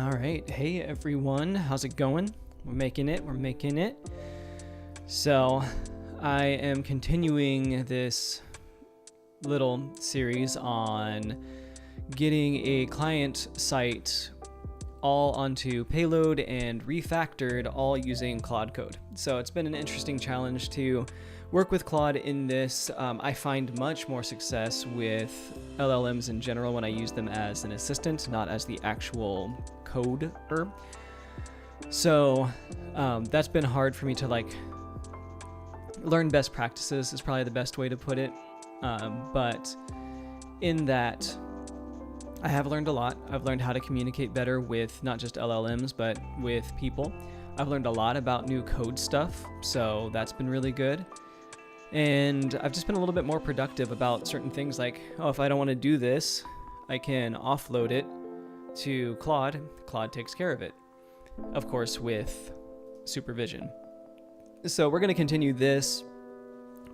All right. Hey, everyone. How's it going? We're making it. So I am continuing this little series on getting a client site all onto Payload and refactored, all using Claude Code. So it's been an interesting challenge to work with Claude in this. I find much more success with LLMs in general when I use them as an assistant, not as the actual coder. So that's been hard for me to learn best practices is probably the best way to put it. But in that, I have learned a lot. I've learned how to communicate better with not just LLMs, but with people. I've learned a lot about new code stuff, so that's been really good. And I've just been a little bit more productive about certain things like, if I don't want to do this, I can offload it to Claude. Claude takes care of it, of course, with supervision. So we're going to continue this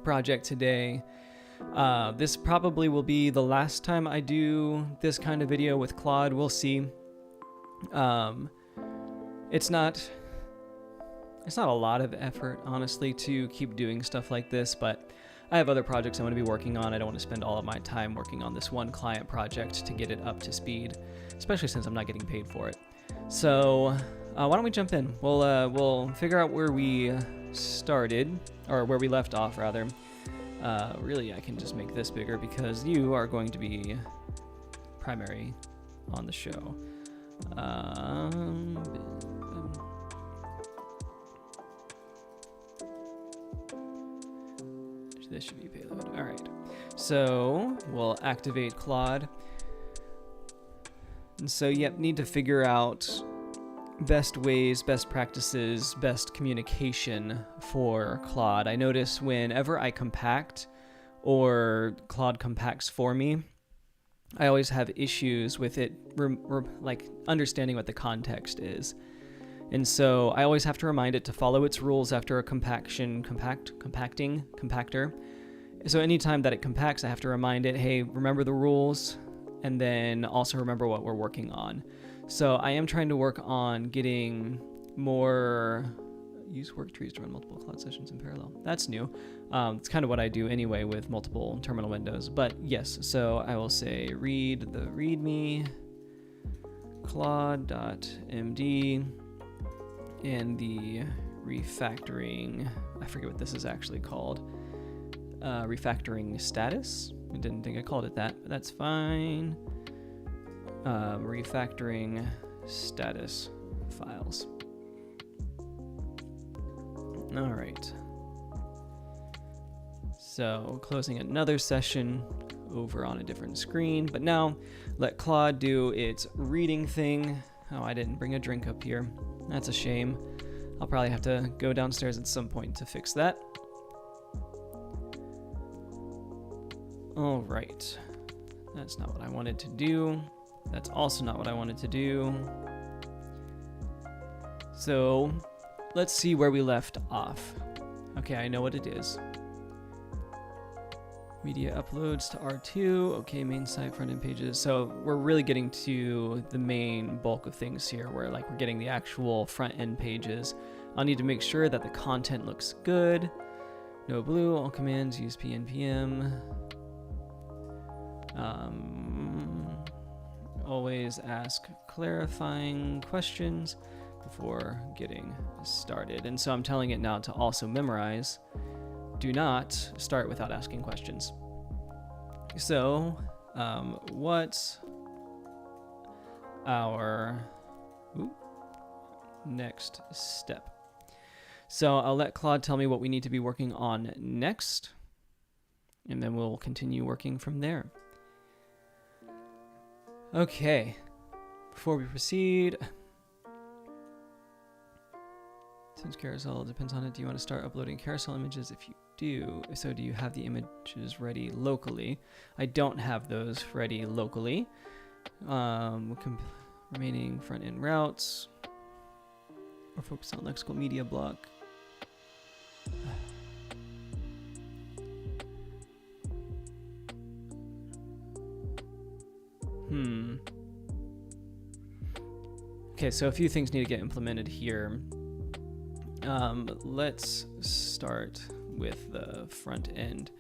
project today. This probably will be the last time I do this kind of video with Claude. We'll see. It's not a lot of effort, honestly, to keep doing stuff like this, but I have other projects I'm going to be working on. I don't want to spend all of my time working on this one client project to get it up to speed, especially since I'm not getting paid for it. So why don't we jump in? We'll figure out where we started, or where we left off, rather. Really, I can just make this bigger because you are going to be primary on the show. This should be payload. All right. So we'll activate Claude. And so, need to figure out best ways, best practices, best communication for Claude. I notice whenever I compact or Claude compacts for me, I always have issues with it, understanding what the context is. And so I always have to remind it to follow its rules after a compactor. So anytime that it compacts, I have to remind it, hey, remember the rules, and then also remember what we're working on. So I am trying to work on getting more use work trees to run multiple Claude sessions in parallel. That's new. It's kind of what I do anyway with multiple terminal windows. But yes, so I will say read the readme claude.md and the refactoring. I forget what this is actually called. Refactoring status. I didn't think I called it that, but that's fine. Refactoring status files. All right. So closing another session over on a different screen, but now let Claude do its reading thing. Oh, I didn't bring a drink up here. That's a shame. I'll probably have to go downstairs at some point to fix that. All right. That's not what I wanted to do. That's also not what I wanted to do. So let's see where we left off. Okay, I know what it is. Media uploads to R2. Okay, main site, front end pages. So we're really getting to the main bulk of things here, where we're getting the actual front end pages. I'll need to make sure that the content looks good. No blue, all commands use PNPM. Always ask clarifying questions before getting started. And so I'm telling it now to also memorize. Do not start without asking questions. So, what's our next step? So I'll let Claude tell me what we need to be working on next, and then we'll continue working from there. Okay, before we proceed, since carousel depends on it, do you want to start uploading carousel images? If you do, so do you have the images ready locally? I don't have those ready locally. Remaining front-end routes. Or focus on lexical media block. Okay, so a few things need to get implemented here. Let's start with the front end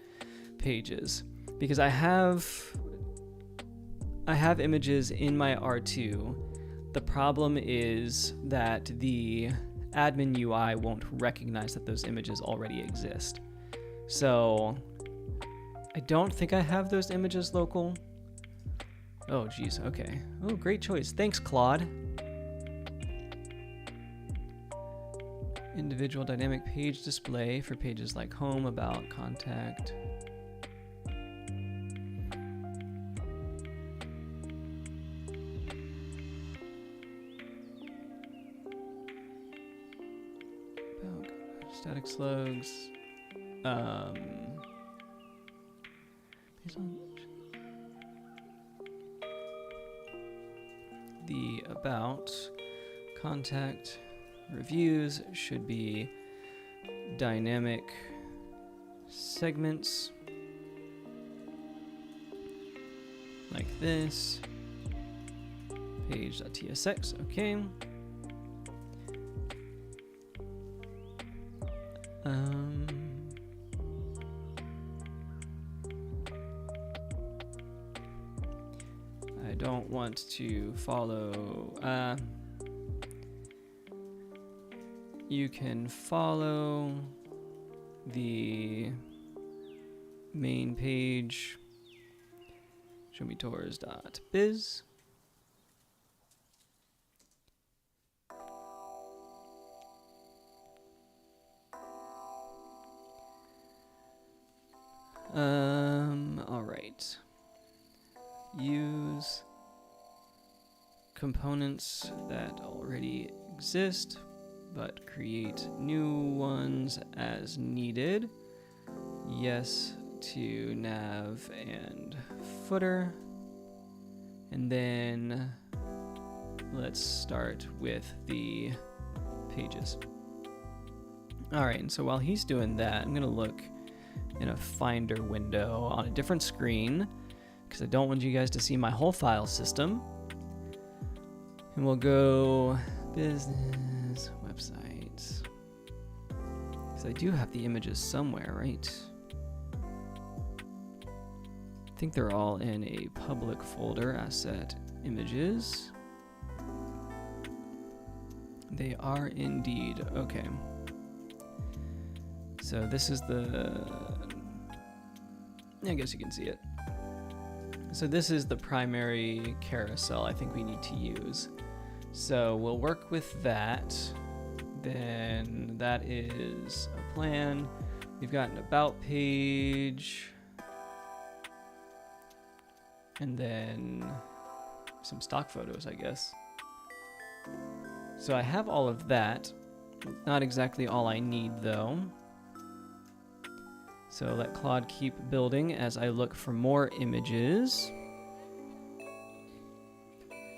pages, because I have images in my R2. The problem is that the admin UI won't recognize that those images already exist. So I don't think I have those images local. Oh geez, okay. Oh, great choice. Thanks, Claude. Individual dynamic page display for pages like home, about, contact. About, static slugs. The about, contact, reviews should be dynamic segments like this. Page.tsx, okay. I don't want to follow. You can follow the main page, showmetours.biz. All right. Use components that already exist, but create new ones as needed. Yes to nav and footer. And then let's start with the pages. All right, and so while he's doing that, I'm gonna look in a Finder window on a different screen because I don't want you guys to see my whole file system. And we'll go business websites, because I do have the images somewhere, right? I think they're all in a public folder, asset images. They are indeed. Okay. So this is I guess you can see it. So this is the primary carousel I think we need to use. So we'll work with that. Then that is a plan. We've got an about page. And then some stock photos, I guess. So I have all of that. Not exactly all I need though. So let Claude keep building as I look for more images.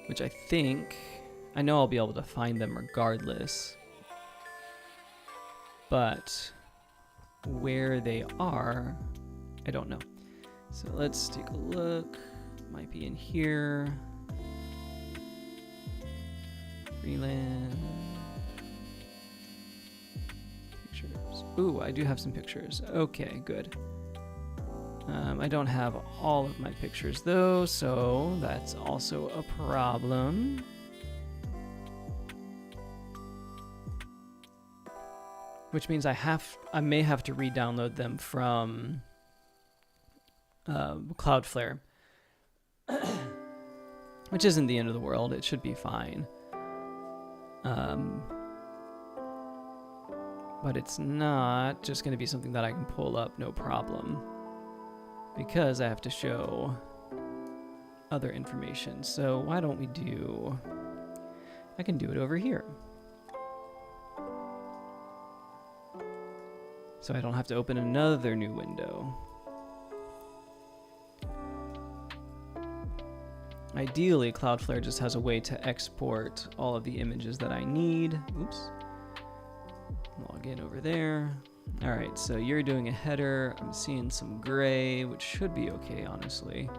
Which I know I'll be able to find them regardless. But where they are, I don't know. So let's take a look. Might be in here. Freelance. Pictures. Ooh, I do have some pictures. Okay, good. I don't have all of my pictures though, so that's also a problem. Which means I may have to re-download them from Cloudflare. Which isn't the end of the world, it should be fine. But it's not just going to be something that I can pull up, no problem. Because I have to show other information. So why don't we I can do it over here. So I don't have to open another new window. Ideally, Cloudflare just has a way to export all of the images that I need. Oops. Log in over there. All right, so you're doing a header. I'm seeing some gray, which should be okay, honestly.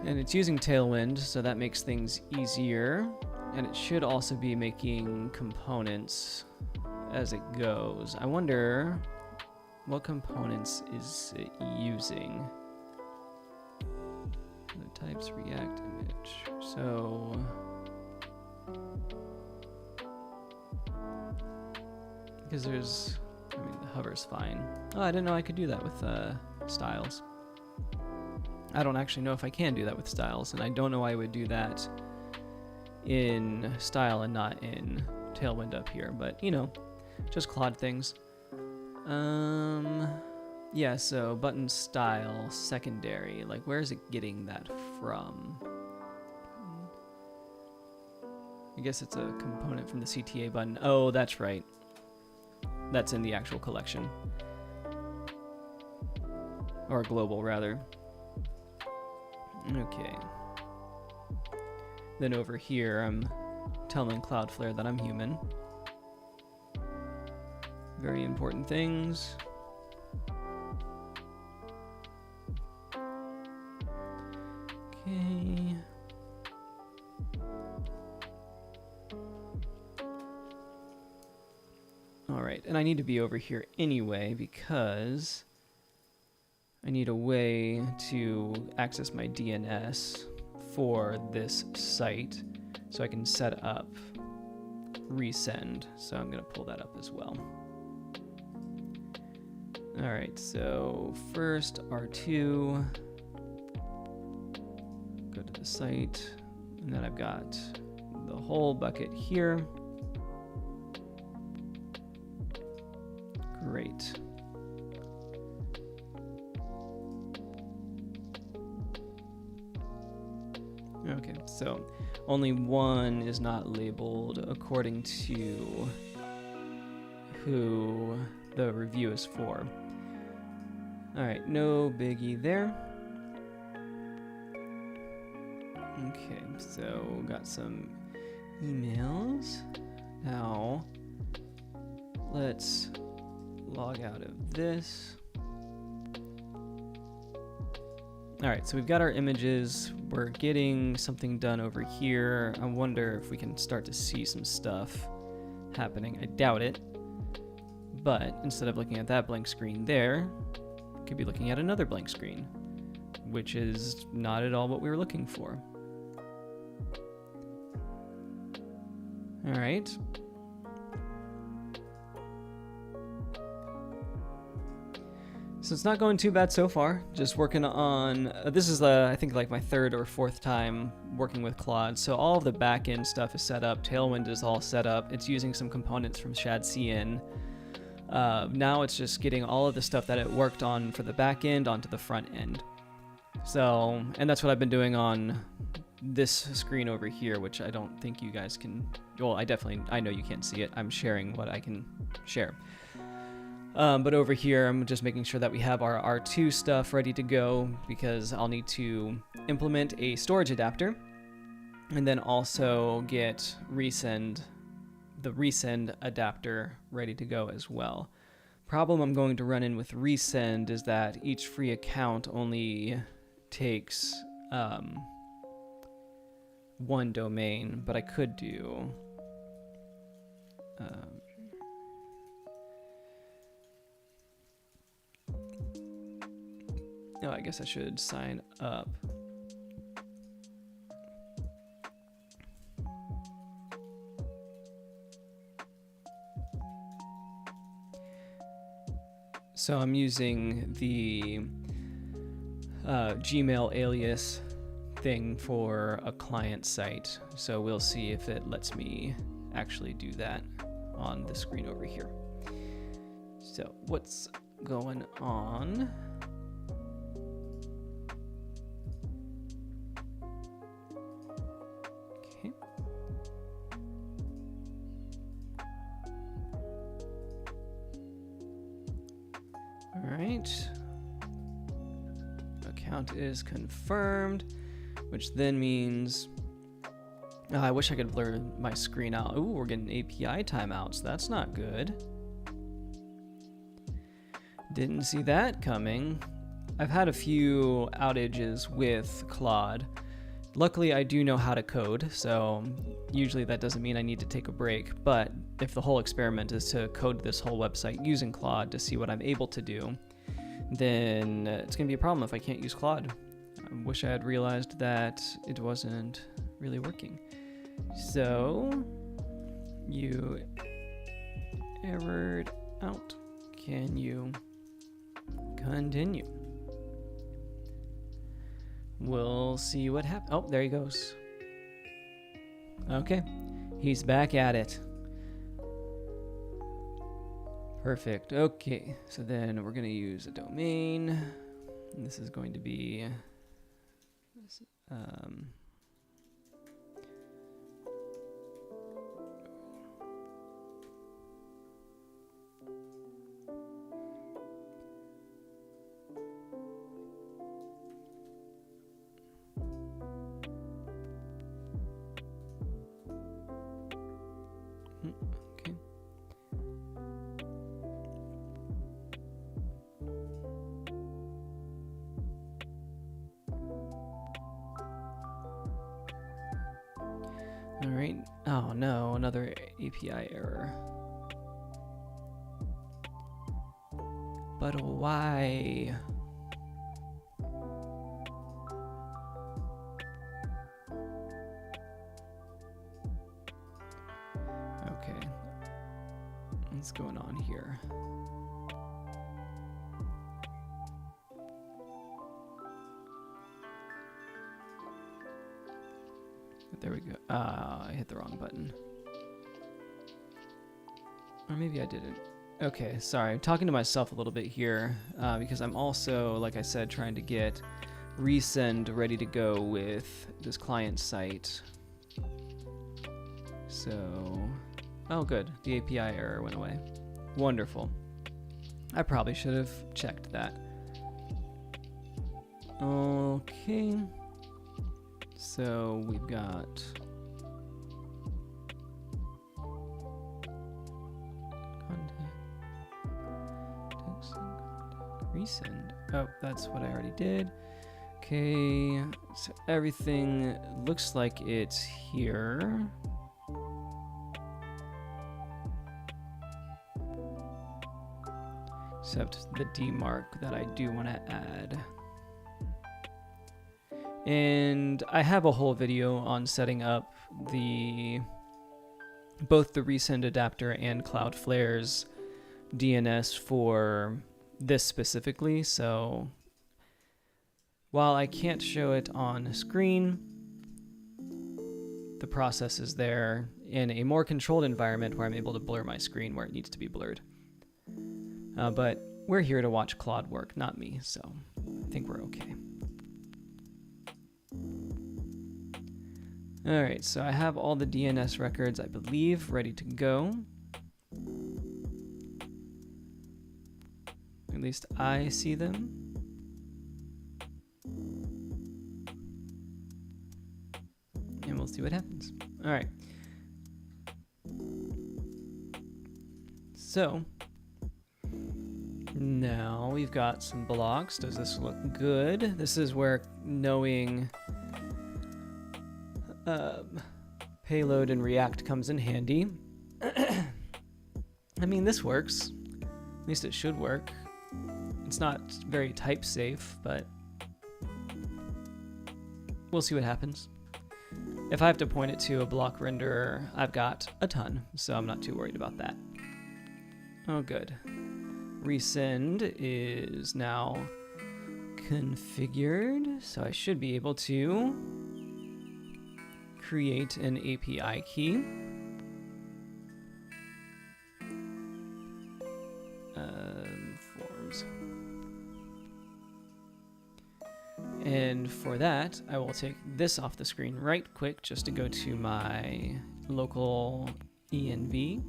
And it's using Tailwind, so that makes things easier. And it should also be making components as it goes. I wonder what components is it using? The types React image. So because there's, I mean, the hover's fine. Oh, I didn't know I could do that with styles. I don't actually know if I can do that with styles, and I don't know why I would do that in style and not in Tailwind up here, but you know, just Claude things. Yeah, so button style secondary, like where is it getting that from? I guess it's a component from the CTA button. Oh, that's right. That's in the actual collection. Or global, rather. Okay. Then over here, I'm telling Cloudflare that I'm human. Very important things. Okay. All right, and I need to be over here anyway because I need a way to access my DNS for this site so I can set up resend. So I'm going to pull that up as well. All right, so first R2, go to the site, and then I've got the whole bucket here. Great. Okay, so only one is not labeled according to who the review is for. All right, no biggie there. Okay, so got some emails. Now, let's log out of this. All right, so we've got our images. We're getting something done over here. I wonder if we can start to see some stuff happening. I doubt it. But instead of looking at that blank screen there, we could be looking at another blank screen, which is not at all what we were looking for. All right. So it's not going too bad so far. Just working on, this is I think like my third or fourth time working with Claude. So all of the backend stuff is set up. Tailwind is all set up. It's using some components from ShadCN. Now it's just getting all of the stuff that it worked on for the backend onto the front end. So, and that's what I've been doing on this screen over here, which I don't think you guys can, well, I know you can't see it. I'm sharing what I can share. But over here, I'm just making sure that we have our R2 stuff ready to go because I'll need to implement a storage adapter and then also get the resend adapter ready to go as well. Problem I'm going to run in with resend is that each free account only takes one domain, but I could do no, I guess I should sign up. So I'm using the Gmail alias thing for a client site. So we'll see if it lets me actually do that on the screen over here. So what's going on? Okay. All right. Account is confirmed, which then means I wish I could blur my screen out. Ooh, we're getting API timeouts. That's not good. Didn't see that coming. I've had a few outages with Claude. Luckily, I do know how to code, so usually that doesn't mean I need to take a break, but if the whole experiment is to code this whole website using Claude to see what I'm able to do, then it's going to be a problem if I can't use Claude. I wish I had realized that it wasn't really working. So, you errored out. Can you continue? We'll see what happens. Oh, there he goes. Okay, he's back at it. Perfect. Okay, so then we're going to use a domain. And this is going to be okay. All right. Oh no, another API error. But why? Okay. What's going on here? There we go. I hit the wrong button. Or maybe I didn't. Okay, sorry. I'm talking to myself a little bit here because I'm also, like I said, trying to get resend ready to go with this client site. So, oh good. The API error went away. Wonderful. I probably should have checked that. Okay. So we've got contact, text, contact, resend. Oh, that's what I already did. Okay, so everything looks like it's here. Except the demarc that I do want to add. And I have a whole video on setting up both the resend adapter and Cloudflare's DNS for this specifically. So while I can't show it on screen, the process is there in a more controlled environment where I'm able to blur my screen where it needs to be blurred. But we're here to watch Claude work, not me, so I think we're okay. All right, so I have all the DNS records, I believe, ready to go. At least I see them. And we'll see what happens. All right. So now we've got some blocks. Does this look good? This is where knowing payload and React comes in handy. I mean, this works. At least it should work. It's not very type safe, but we'll see what happens. If I have to point it to a block renderer, I've got a ton, so I'm not too worried about that. Oh, good. Resend is now configured, so I should be able to create an API key. Forms. And for that, I will take this off the screen right quick just to go to my local env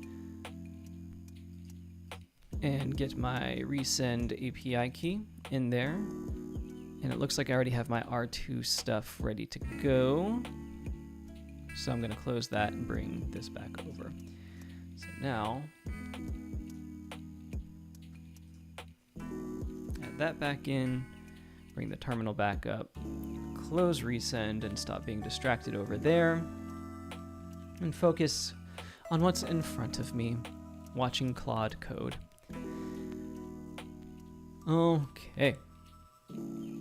and get my resend API key in there. And it looks like I already have my R2 stuff ready to go. So I'm going to close that and bring this back over. So now, add that back in. bring the terminal back up, close resend, and stop being distracted over there, and focus on what's in front of me, watching Claude Code. Okay,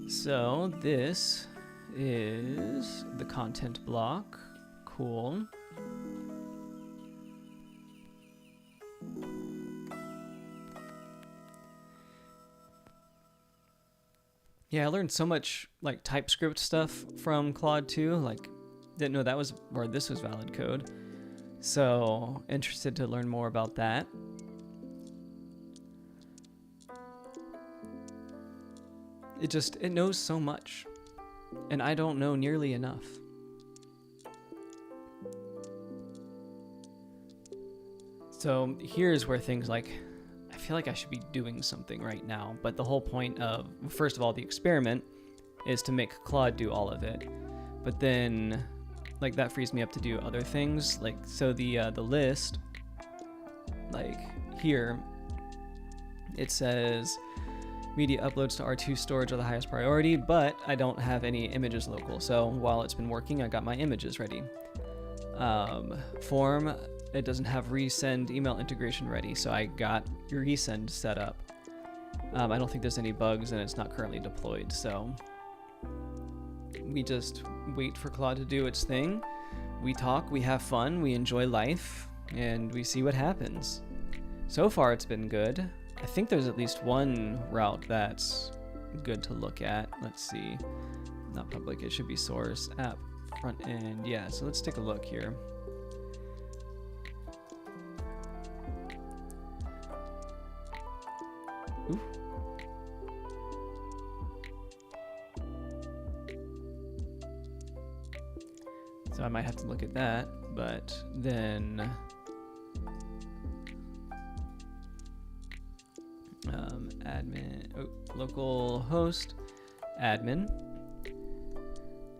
so this is the content block. Cool. Yeah, I learned so much like TypeScript stuff from Claude too. Like, didn't know that was, or this was valid code. So interested to learn more about that. It knows so much, and I don't know nearly enough. So here's where things like, I feel like I should be doing something right now, but the whole point of, first of all, the experiment is to make Claude do all of it. But then, like, that frees me up to do other things. Like, so the list, like here, it says media uploads to R2 storage are the highest priority, but I don't have any images local. So while it's been working, I got my images ready. Form, it doesn't have resend email integration ready, so I got your resend set up. I don't think there's any bugs, and it's not currently deployed, so we just wait for Claude to do its thing. We talk, we have fun, we enjoy life, and we see what happens. So far, it's been good. I think there's at least one route that's good to look at. Let's see. Not public, it should be source, app, front end. Yeah, so let's take a look here. Ooh. So I might have to look at that, but then admin, local host, admin.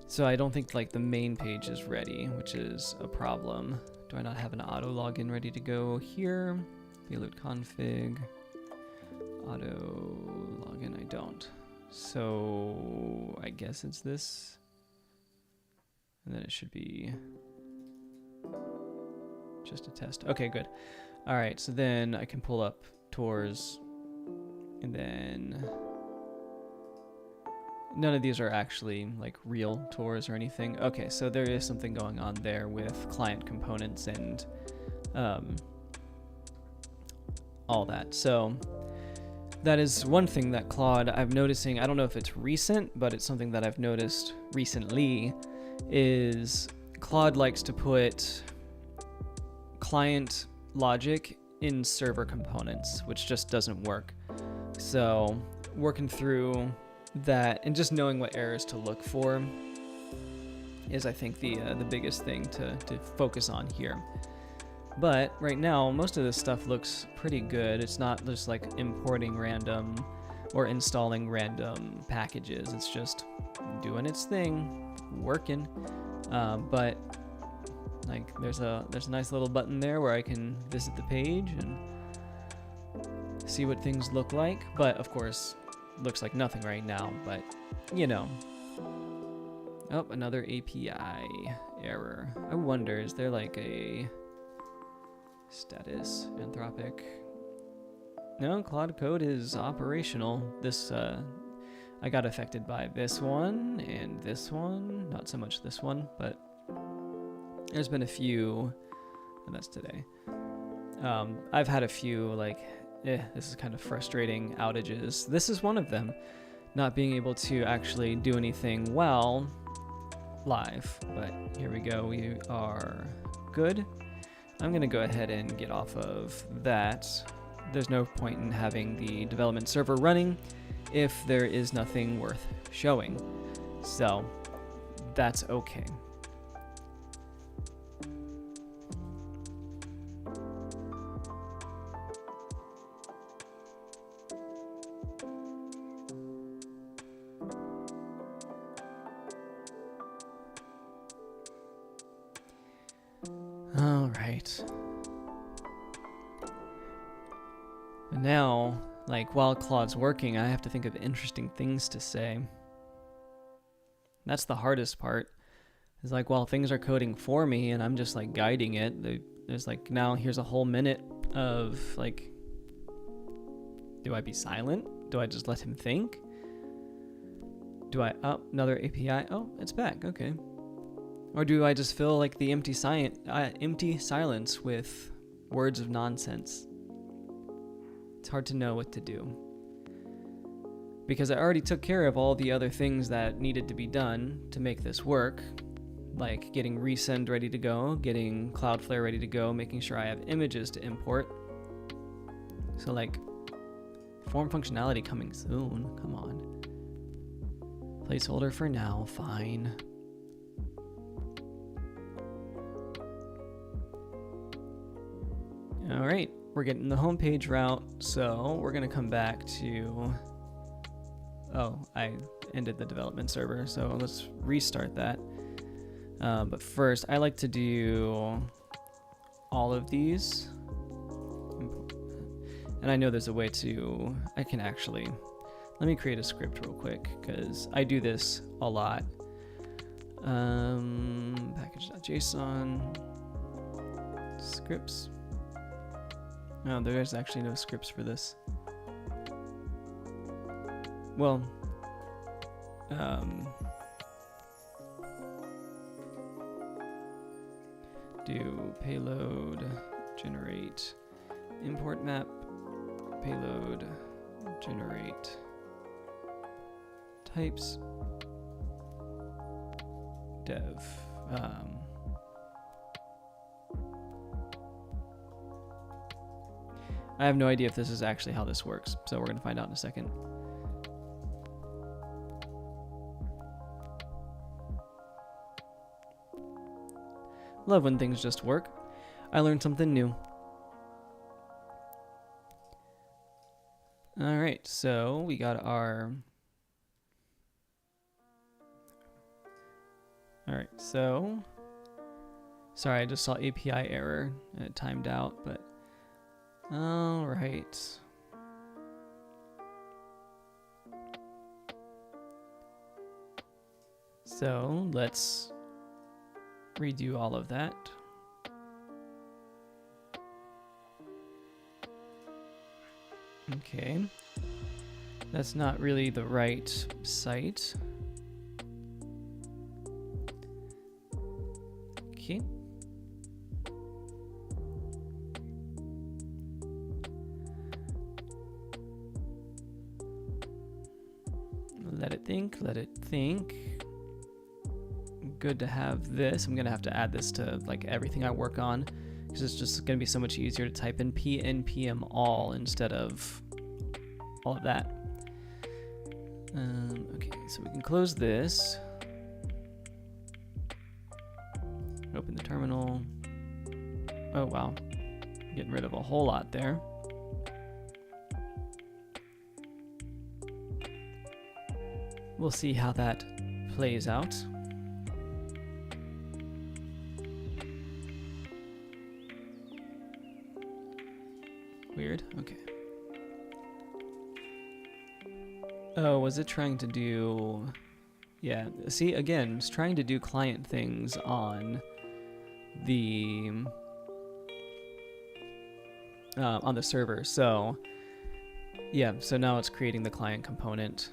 So I don't think like the main page is ready, which is a problem. Do I not have an auto login ready to go here? Payload config, auto login, I don't. So I guess it's this. And then it should be just a test. Okay, good. All right, so then I can pull up tours, and then none of these are actually like real tours or anything. Okay, so there is something going on there with client components and all that. So that is one thing that Claude, I'm noticing, I don't know if it's recent, but it's something that I've noticed recently, is Claude likes to put client logic in server components, which just doesn't work. So working through that and just knowing what errors to look for is, I think, the biggest thing to focus on here. But right now, most of this stuff looks pretty good. It's not just like importing random or installing random packages. It's just doing its thing, working. But like there's a nice little button there where I can visit the page and see what things look like. But of course, looks like nothing right now, but you know. Oh, another API error. I wonder, is there like a status Anthropic? No, Claude Code is operational. This I got affected by this one and this one, not so much this one, but there's been a few, and that's today. I've had a few like, this is kind of frustrating outages. This is one of them, not being able to actually do anything well live, but here we go, we are good. I'm gonna go ahead and get off of that. There's no point in having the development server running if there is nothing worth showing. So that's okay. All right. And now, like, while Claude's working, I have to think of interesting things to say. That's the hardest part. It's like, while things are coding for me and I'm just like guiding it, there's like, now here's a whole minute of like, do I be silent? Do I just let him think? Do I, oh, another API? Oh, it's back, okay. Or do I just fill like the empty silence with words of nonsense? It's hard to know what to do. Because I already took care of all the other things that needed to be done to make this work, like getting resend ready to go, getting Cloudflare ready to go, making sure I have images to import. So like, form functionality coming soon, come on. Placeholder for now, fine. All right, we're getting the homepage route, so we're gonna come back to, oh, I ended the development server, so let's restart that. But first, I like to do all of these. And I know there's a way to, I can actually, let me create a script real quick, because I do this a lot. Package.json, scripts. No, there's actually no scripts for this. Well, do payload generate import map, payload generate types dev. I have no idea if this is actually how this works, so we're going to find out in a second. Love when things just work. I learned something new. All right, so we got our... All right, so... Sorry, I just saw API error and it timed out, but... All right. So let's redo all of that. Okay. That's not really the right site. Okay. Let it think, let it think. Good to have this. I'm gonna have to add this to like everything I work on, because it's just gonna be so much easier to type in npm all instead of all of that. Okay, so we can close this. Open the terminal. Oh wow, getting rid of a whole lot there. We'll see how that plays out. Weird, okay. Oh, was it trying to do... Yeah, see, again, it's trying to do client things on the server. So, yeah, so now it's creating the client component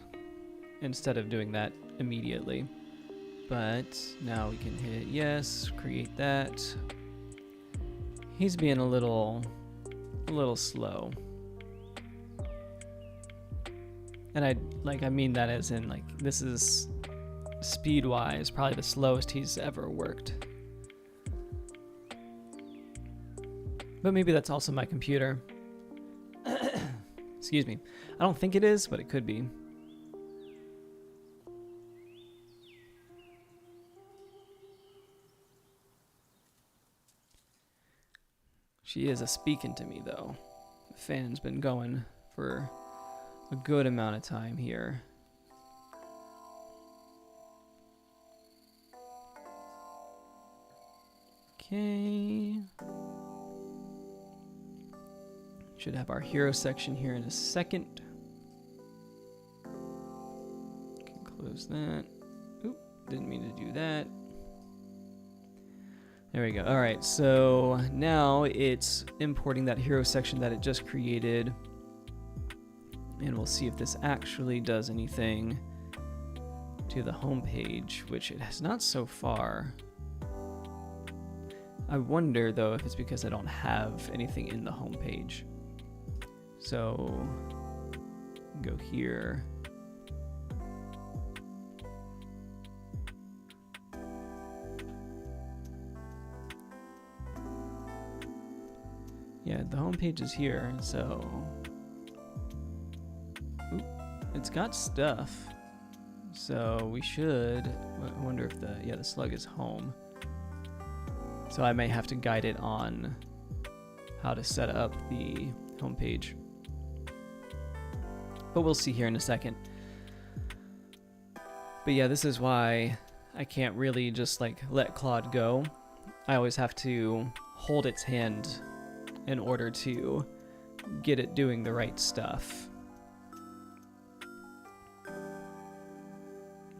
instead of doing that immediately. But now we can hit yes, create that. He's being a little slow. And I mean that as in like, this is speed-wise probably the slowest he's ever worked. But maybe that's also my computer. Excuse me. I don't think it is, but it could be. She is a-speaking to me, though. The fan's been going for a good amount of time here. Okay. Should have our hero section here in a second. Can close that. Oop. didn't mean to do that. There we go. All right, so now it's importing that hero section that it just created. And we'll see if this actually does anything to the home page, which it has not so far. I wonder though if it's because I don't have anything in the home page. So go here. Yeah, the home page is here, so it's got stuff. So we should, I wonder if the slug is home. So I may have to guide it on how to set up the home page. But we'll see here in a second. But yeah, this is why I can't really just like let Claude go. I always have to hold its hand in order to get it doing the right stuff.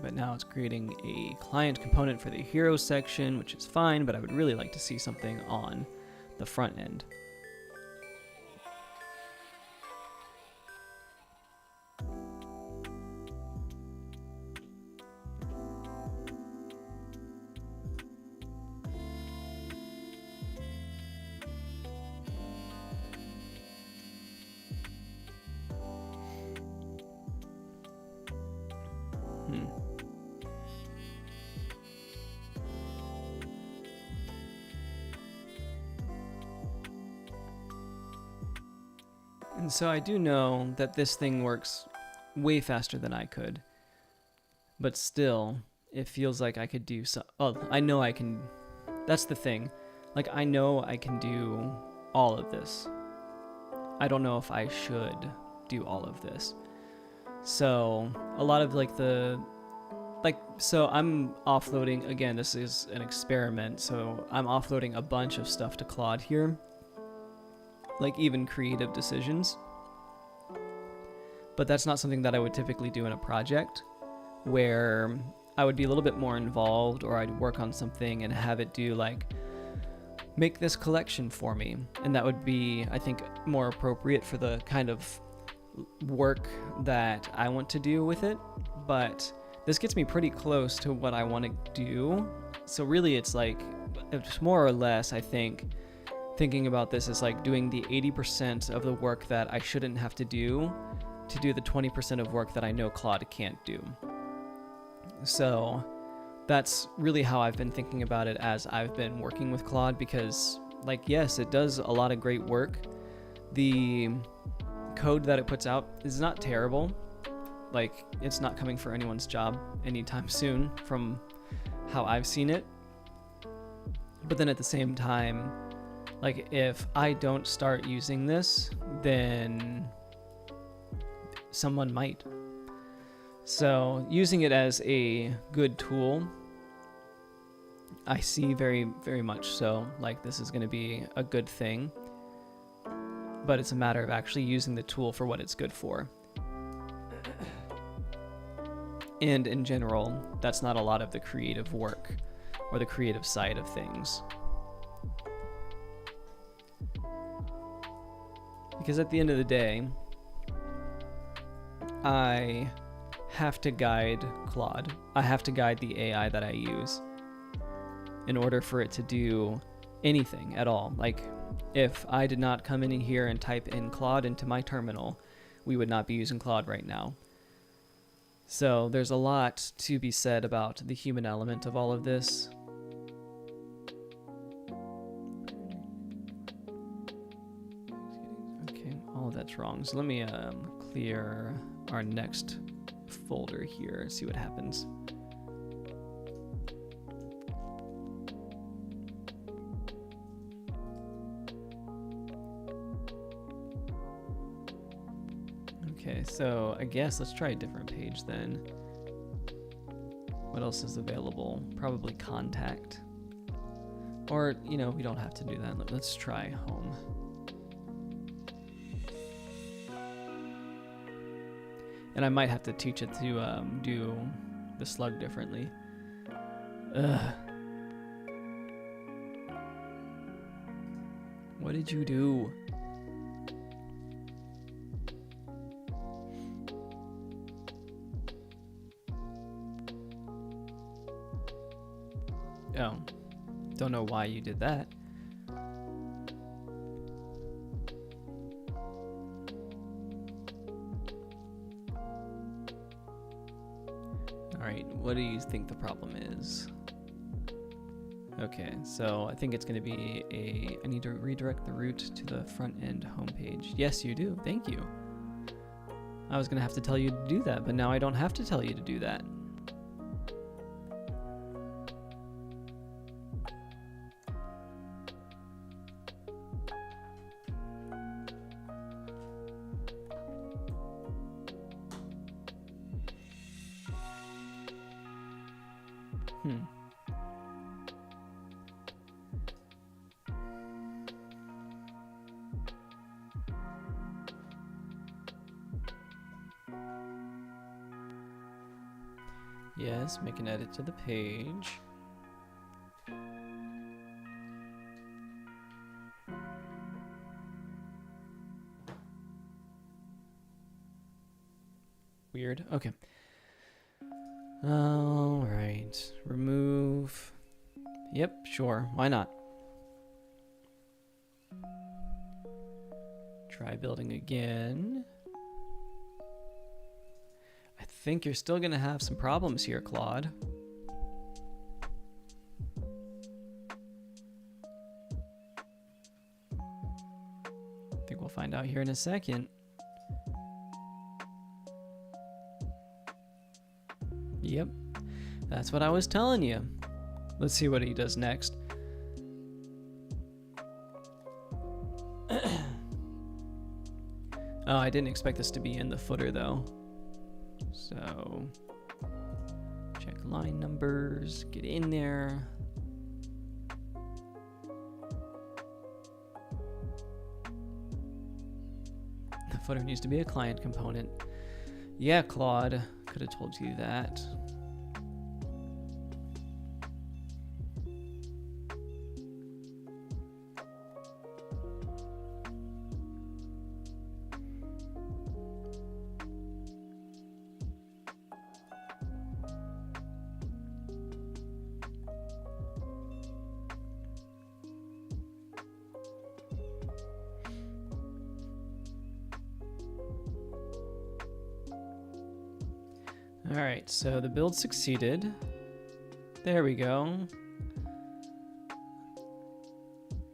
But now it's creating a client component for the hero section, which is fine, but I would really like to see something on the front end. And so I do know that this thing works way faster than I could, but still, it feels like I could do so. Oh, I know I can. That's the thing. Like, I know I can do all of this. I don't know if I should do all of this. So a lot of so I'm offloading, again, this is an experiment, so I'm offloading a bunch of stuff to Claude here. Like even creative decisions. But that's not something that I would typically do in a project where I would be a little bit more involved, or I'd work on something and have it do like, make this collection for me. And that would be, I think, more appropriate for the kind of work that I want to do with it. But this gets me pretty close to what I want to do. So really it's like, it's more or less, I think, thinking about this is like doing the 80% of the work that I shouldn't have to do the 20% of work that I know Claude can't do. So that's really how I've been thinking about it as I've been working with Claude, because like, yes, it does a lot of great work. The code that it puts out is not terrible. Like, it's not coming for anyone's job anytime soon from how I've seen it. But then at the same time, like, if I don't start using this, then someone might. So using it as a good tool, I see very, very much so. Like, this is going to be a good thing. But it's a matter of actually using the tool for what it's good for. And in general, that's not a lot of the creative work or the creative side of things. Because at the end of the day, I have to guide Claude. I have to guide the AI that I use in order for it to do anything at all. Like, if I did not come in here and type in Claude into my terminal, we would not be using Claude right now. So there's a lot to be said about the human element of all of this. Okay, all of that's wrong. So let me clear our next folder here and see what happens. Okay, so I guess let's try a different page then. What else is available? Probably contact. Or, you know, we don't have to do that. Let's try home. And I might have to teach it to do the slug differently. Ugh. What did you do? Oh, don't know why you did that. All right, what do you think the problem is? Okay, so I think it's going to be I need to redirect the route to the front end homepage. Yes, you do. Thank you. I was going to have to tell you to do that, but now I don't have to tell you to do that. Yes, make an edit to the page. Weird. Okay. All right. Remove. Yep, sure. Why not? Try building again. I think you're still going to have some problems here, Claude. I think we'll find out here in a second. Yep, that's what I was telling you. Let's see what he does next. Oh, I didn't expect this to be in the footer though. So, check line numbers, get in there. The footer needs to be a client component. Yeah, Claude, could have told you that. All right, so the build succeeded. There we go.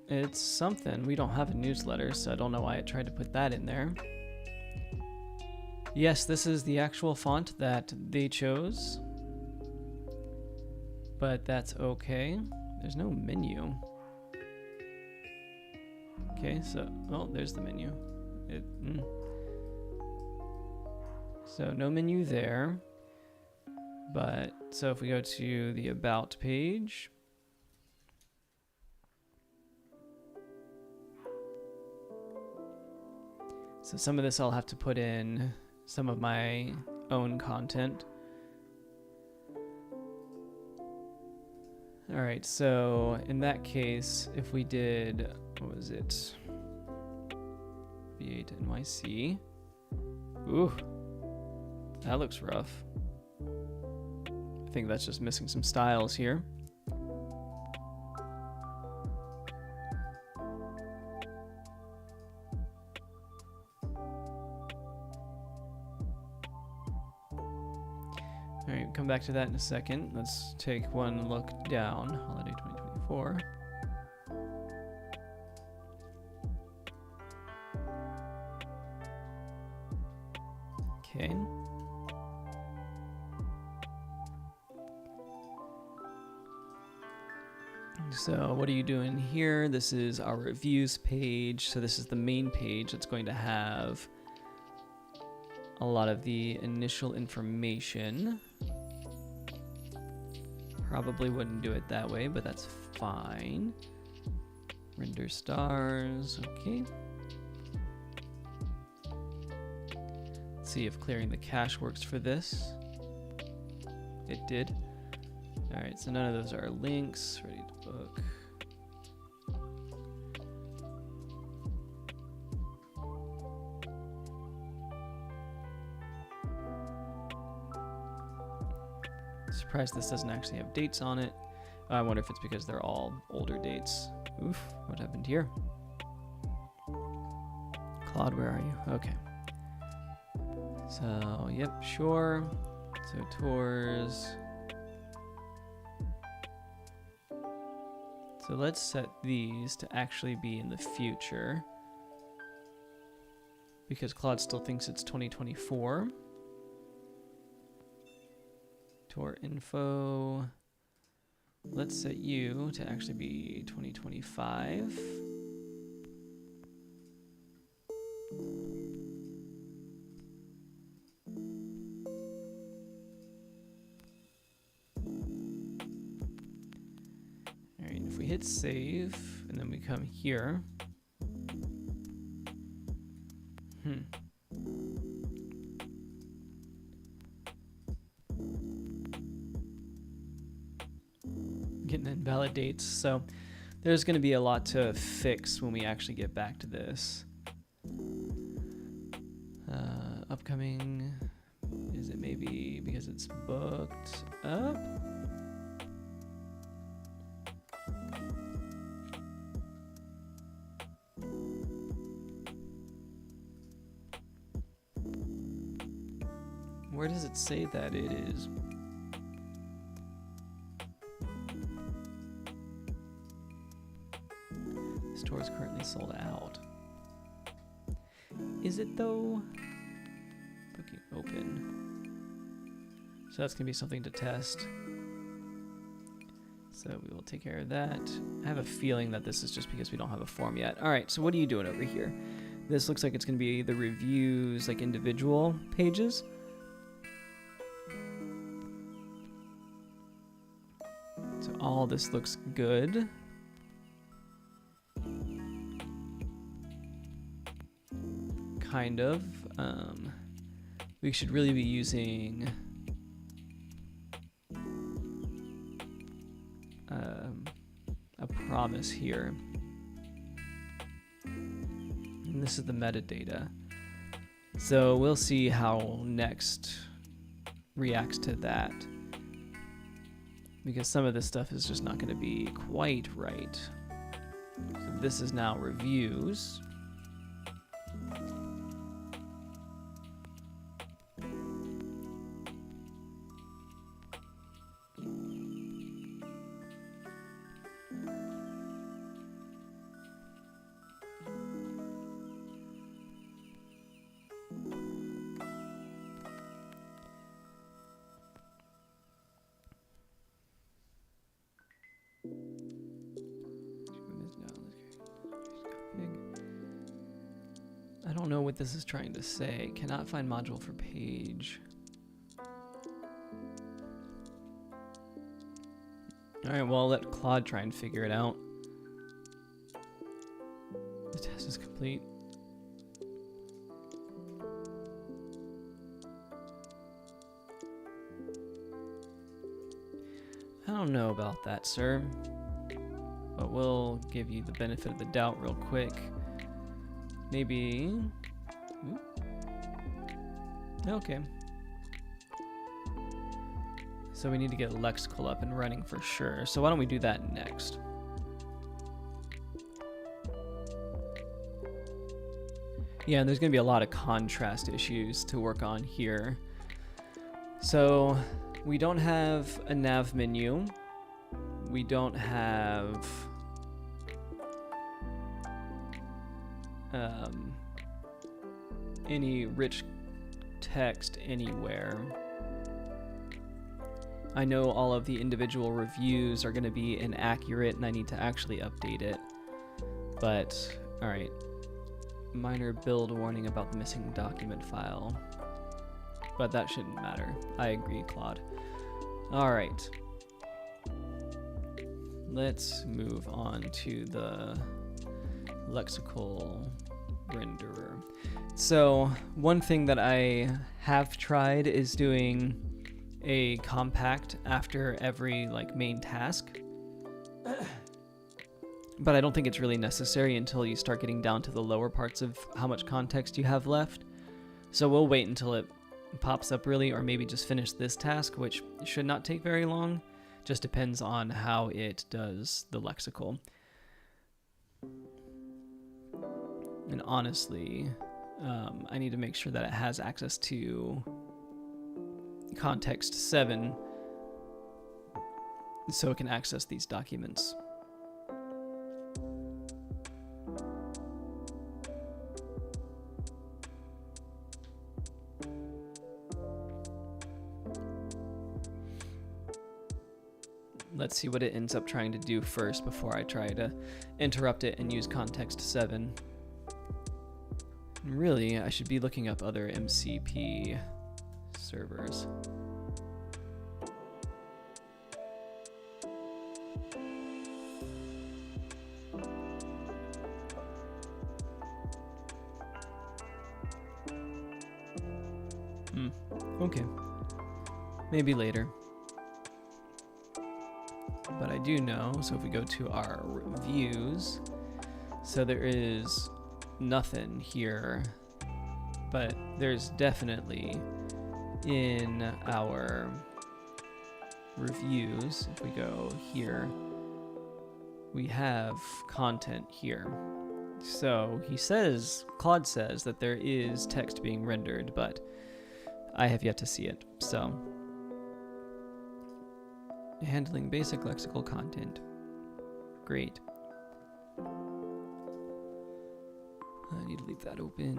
It's something. We don't have a newsletter, so I don't know why I tried to put that in there. Yes, this is the actual font that they chose, but that's okay. There's no menu. Okay, so, oh, there's the menu. So no menu there. But, so if we go to the About page, so some of this I'll have to put in some of my own content. All right, so in that case, if we did, what was it? V8 NYC. Ooh, that looks rough. I think that's just missing some styles here. All right, come back to that in a second. Let's take one look down. Holiday 2024. Okay. So what are you doing here? This is our reviews page. So this is the main page that's going to have a lot of the initial information. Probably wouldn't do it that way, but that's fine. Render stars, okay. Let's see if clearing the cache works for this. It did. All right, so none of those are links. Ready to book. Surprised this doesn't actually have dates on it. I wonder if it's because they're all older dates. Oof, what happened here? Claude, where are you? Okay. So, yep, sure. So tours. So let's set these to actually be in the future, because Claude still thinks it's 2024. Tour info. Let's set you to actually be 2025. All right, if we hit save and then we come here. Getting invalid dates, so there's going to be a lot to fix when we actually get back to this. Upcoming, is it maybe because it's booked up? Where does it say that it is? Store is currently sold out. Is it though? Booking open. So that's gonna be something to test. So we will take care of that. I have a feeling that this is just because we don't have a form yet. All right, so what are you doing over here? This looks like it's gonna be the reviews, like individual pages. So all this looks good. Kind of. We should really be using a promise here. And this is the metadata. So we'll see how Next reacts to that, because some of this stuff is just not going to be quite right. So this is now reviews. I don't know what this is trying to say. Cannot find module for page. All right, well, I'll let Claude try and figure it out. The test is complete. I don't know about that, sir, but we'll give you the benefit of the doubt real quick. Maybe. Okay. So we need to get lexical up and running for sure. So why don't we do that next? Yeah, there's going to be a lot of contrast issues to work on here. So we don't have a nav menu. We don't have any rich text anywhere. I know all of the individual reviews are going to be inaccurate and I need to actually update it. But, alright. Minor build warning about the missing document file. But that shouldn't matter. I agree, Claude. Alright. Let's move on to the lexical renderer. So one thing that I have tried is doing a compact after every like main task. But I don't think it's really necessary until you start getting down to the lower parts of how much context you have left. So we'll wait until it pops up really, or maybe just finish this task, which should not take very long. Just depends on how it does the lexical. And honestly, I need to make sure that it has access to context 7 so it can access these documents. Let's see what it ends up trying to do first before I try to interrupt it and use context 7. Really, I should be looking up other MCP servers. Okay. Maybe later. But I do know, so if we go to our reviews, so there is nothing here, but there's definitely in our reviews, if we go here, we have content here. So he says, Claude says that there is text being rendered, but I have yet to see it. So handling basic lexical content. Great. I need to leave that open.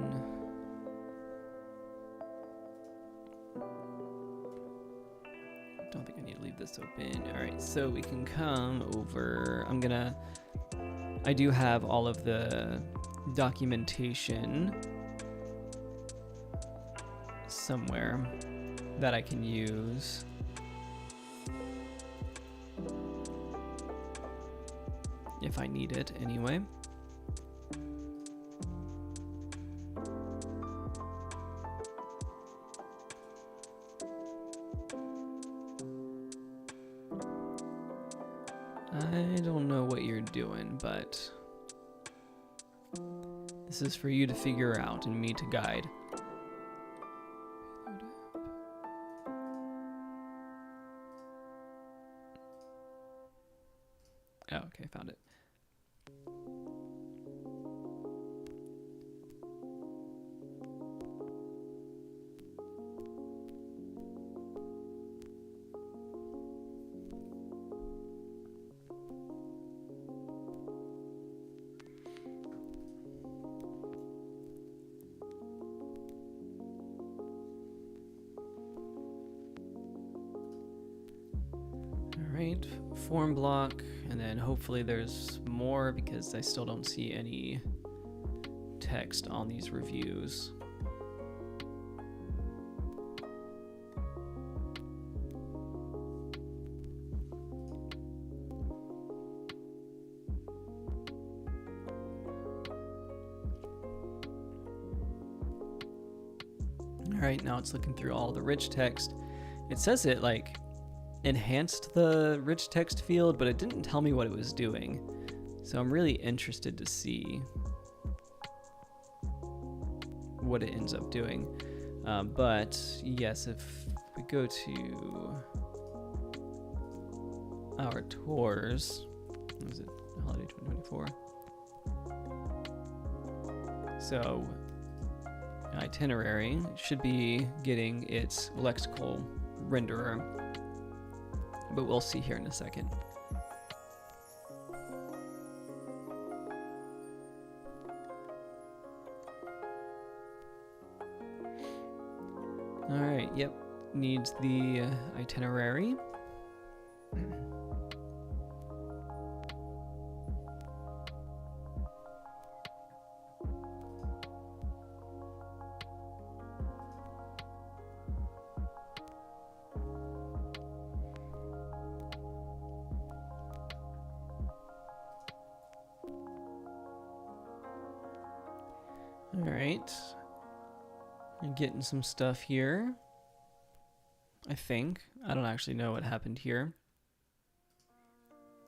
Don't think I need to leave this open. All right, so we can come over. I do have all of the documentation somewhere that I can use. If I need it anyway. I don't know what you're doing, but this is for you to figure out and me to guide. Oh, okay, found it. Alright, form block, and then hopefully there's more because I still don't see any text on these reviews. Alright, now it's looking through all the rich text. It says it like enhanced the rich text field, but it didn't tell me what it was doing. So I'm really interested to see what it ends up doing. But yes, if we go to our tours, what was it? Holiday 2024. So itinerary should be getting its lexical renderer, but we'll see here in a second. All right, yep, needs the itinerary. All right, I'm getting some stuff here, I think. I don't actually know what happened here.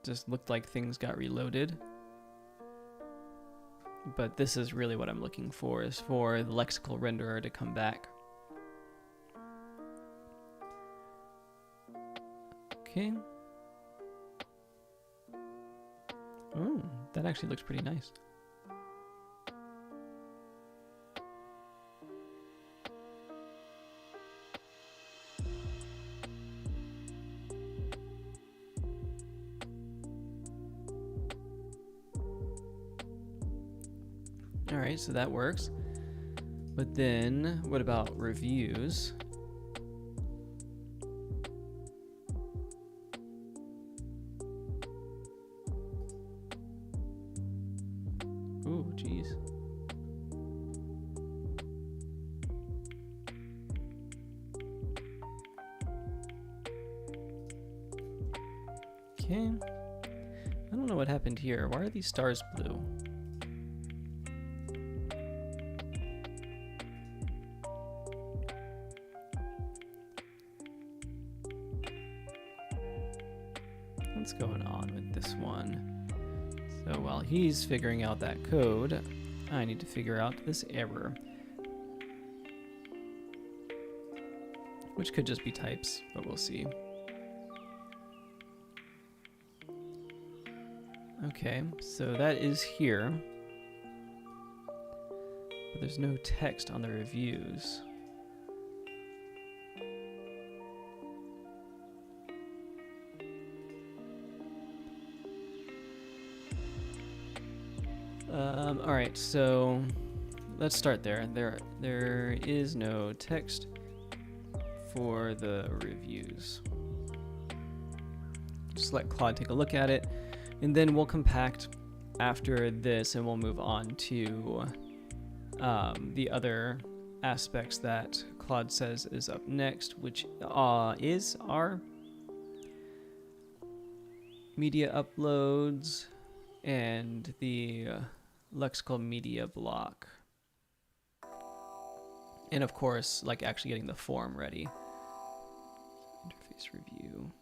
Just looked like things got reloaded. But this is really what I'm looking for, is for the lexical renderer to come back. Okay. Oh, that actually looks pretty nice. All right, so that works. But then what about reviews? Ooh, geez. Okay. I don't know what happened here. Why are these stars blue? What's going on with this one? So while he's figuring out that code, I need to figure out this error. Which could just be types, but we'll see. Okay, so that is here. But there's no text on the reviews. All right, so let's start there. There is no text for the reviews. Just let Claude take a look at it, and then we'll compact after this, and we'll move on to the other aspects that Claude says is up next, which is our media uploads and the lexical media block. And of course, like actually getting the form ready. Interface review.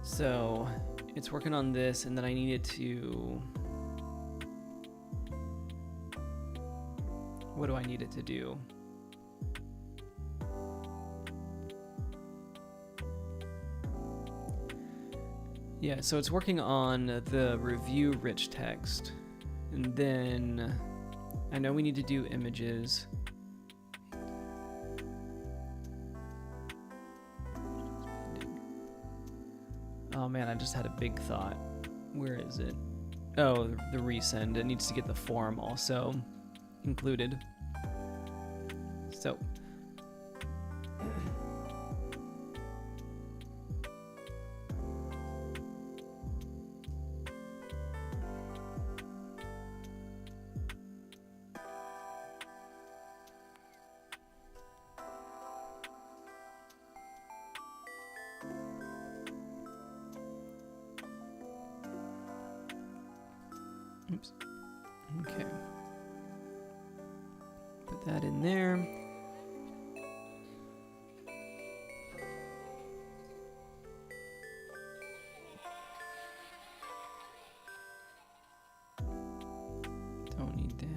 So it's working on this, and then I needed to, what do I need it to do? Yeah, so it's working on the review rich text, and then I know we need to do images. Oh man, I just had a big thought. Where is it? Oh, the resend. It needs to get the form also included. So. Oops. Okay. Put that in there. Don't need that.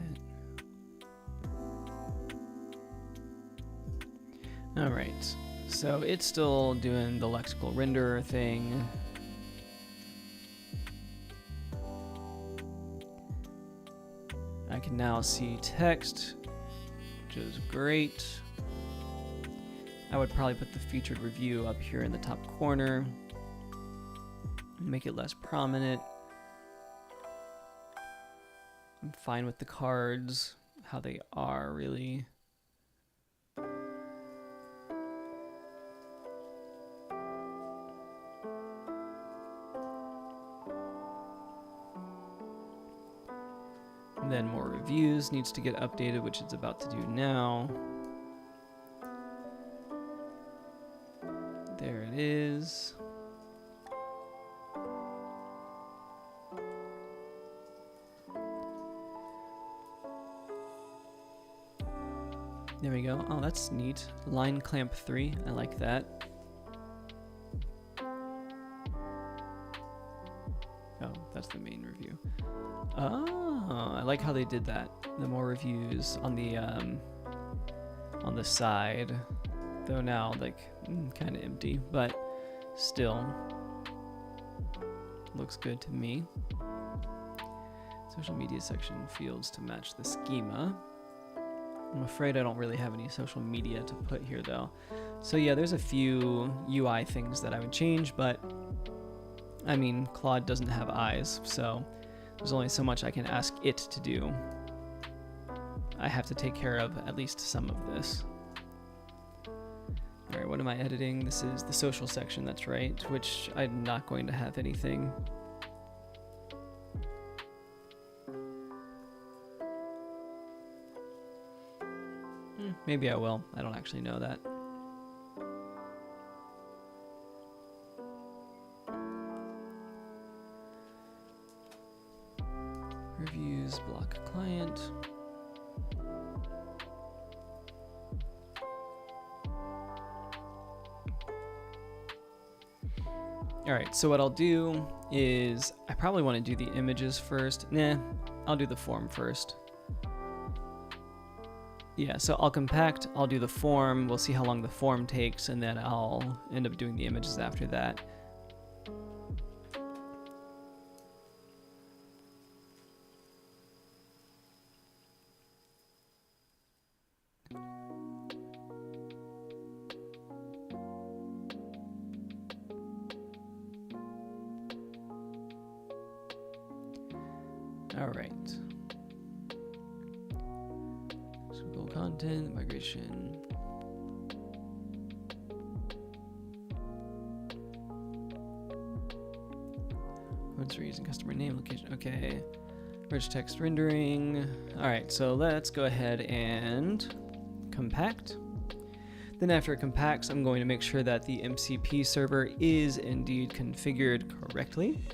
All right. So it's still doing the lexical renderer thing. I can now see text, which is great. I would probably put the featured review up here in the top corner, make it less prominent. I'm fine with the cards, how they are really. then more reviews needs to get updated, which it's about to do now. There it is. There we go. Oh, that's neat. Line clamp 3. I like that. Oh, that's the main review. Oh, I like how they did that. The more reviews on the side, though now like kind of empty, but still looks good to me. Social media section fields to match the schema. I'm afraid I don't really have any social media to put here though. So yeah, there's a few UI things that I would change, but I mean, Claude doesn't have eyes, so there's only so much I can ask it to do. I have to take care of at least some of this. All right, what am I editing? This is the social section, that's right, which I'm not going to have anything. Maybe I will. I don't actually know that. Reviews, block client. All right, so what I'll do is I probably want to do the images first. Nah, I'll do the form first. Yeah, so I'll compact, I'll do the form, we'll see how long the form takes, and then I'll end up doing the images after that. All right. Content, migration. What's for using customer name, location, okay. Rich text rendering. All right, so let's go ahead and compact. Then after it compacts, I'm going to make sure that the MCP server is indeed configured correctly.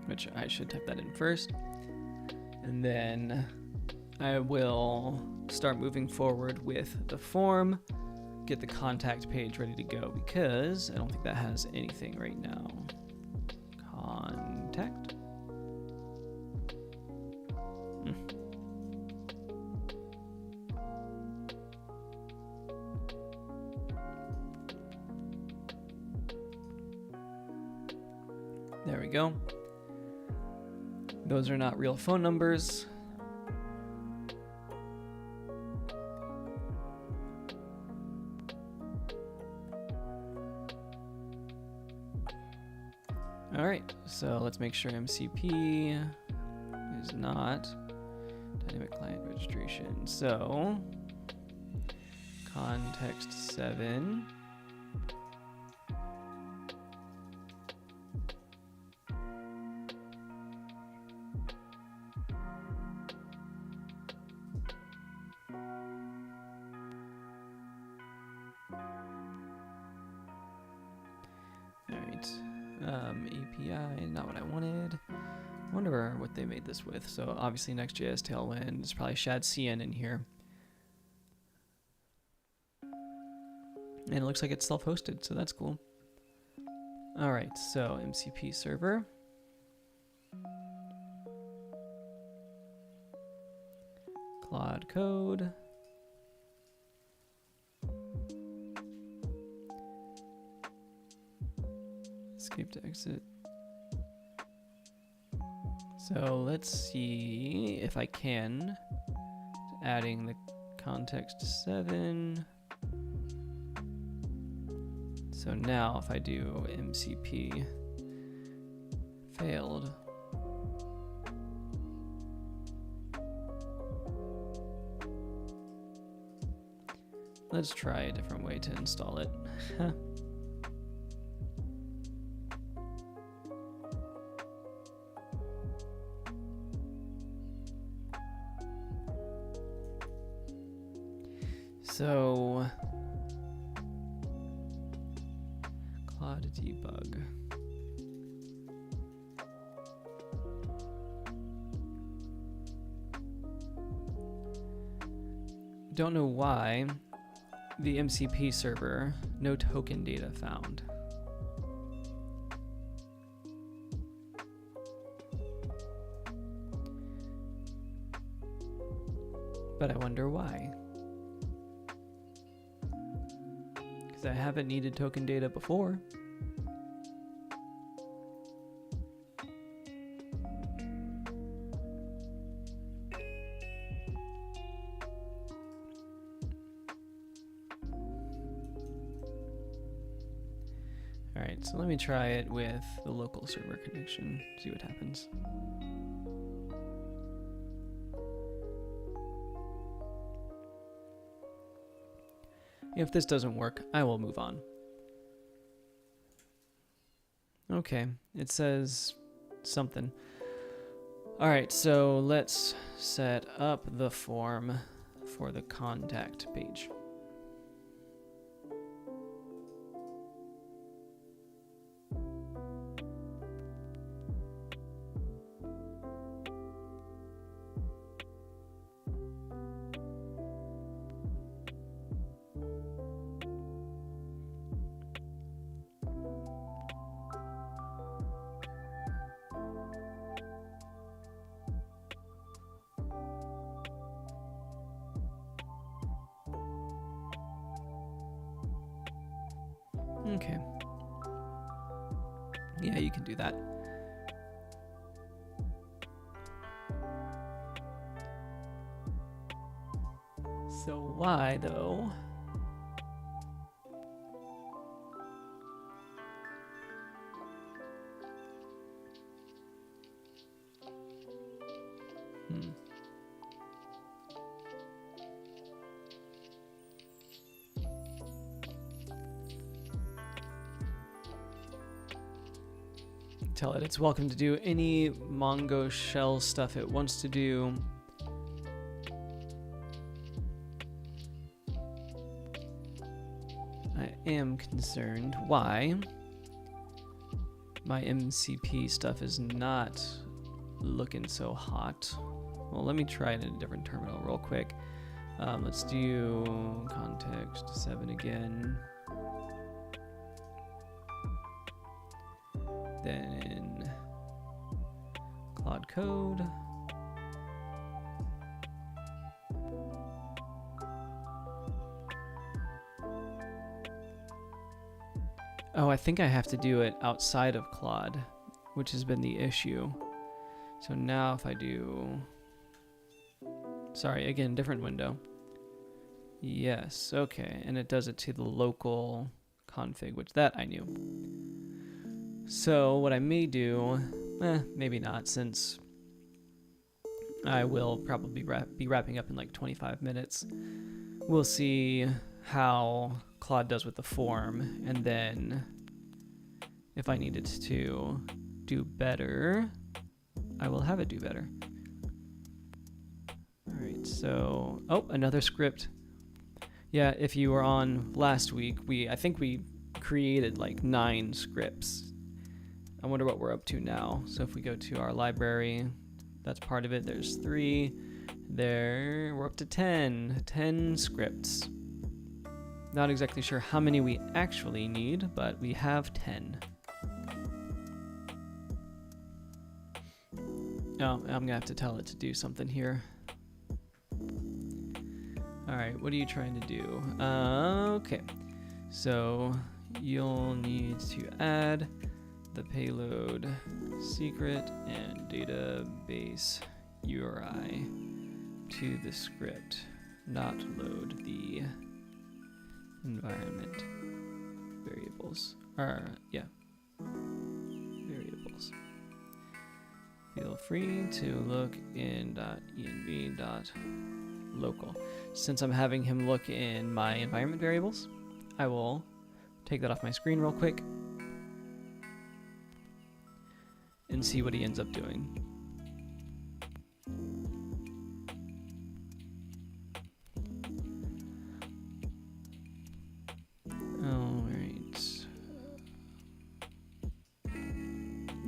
Which I should type that in first. And then I will start moving forward with the form, get the contact page ready to go because I don't think that has anything right now. Contact. There we go. Those are not real phone numbers. All right, so let's make sure MCP is not dynamic client registration. So context 7. API, not what I wanted. I wonder what they made this with. So obviously Next.js, Tailwind, there's probably shad CN in here. And it looks like it's self-hosted, so that's cool. All right, so MCP server. Claude Code. Escape to exit. So let's see if I can. Adding the context 7. So now if I do MCP failed. Let's try a different way to install it. So, Claude debug. Don't know why the MCP server, no token data found. But I wonder why. Because I haven't needed token data before. All right, so let me try it with the local server connection, see what happens. If this doesn't work, I will move on. Okay, it says something. All right, so let's set up the form for the contact page. Okay. Yeah, you can do that. So why though? Tell it it's welcome to do any Mongo shell stuff it wants to do. I am concerned why my MCP stuff is not looking so hot. Well, let me try it in a different terminal real quick. Let's do context 7 again. Then Claude Code. Oh, I think I have to do it outside of Claude, which has been the issue. So now if I do, sorry, again, different window. Yes, okay, and it does it to the local config, which that I knew. So what I may do, maybe not, since I will probably be wrapping up in like 25 minutes. We'll see how Claude does with the form, and then if I needed to do better, I will have it do better. All right, so, oh, another script. Yeah, if you were on last week, I think we created like 9 scripts. I wonder what we're up to now. So if we go to our library, that's part of it. There's 3. There, we're up to 10 scripts. Not exactly sure how many we actually need, but we have 10. Oh, I'm gonna have to tell it to do something here. All right, what are you trying to do? Okay, so you'll need to add the payload secret and database URI to the script, not load the environment variables. Variables. Feel free to look in .env local. Since I'm having him look in my environment variables, I will take that off my screen real quick and see what he ends up doing.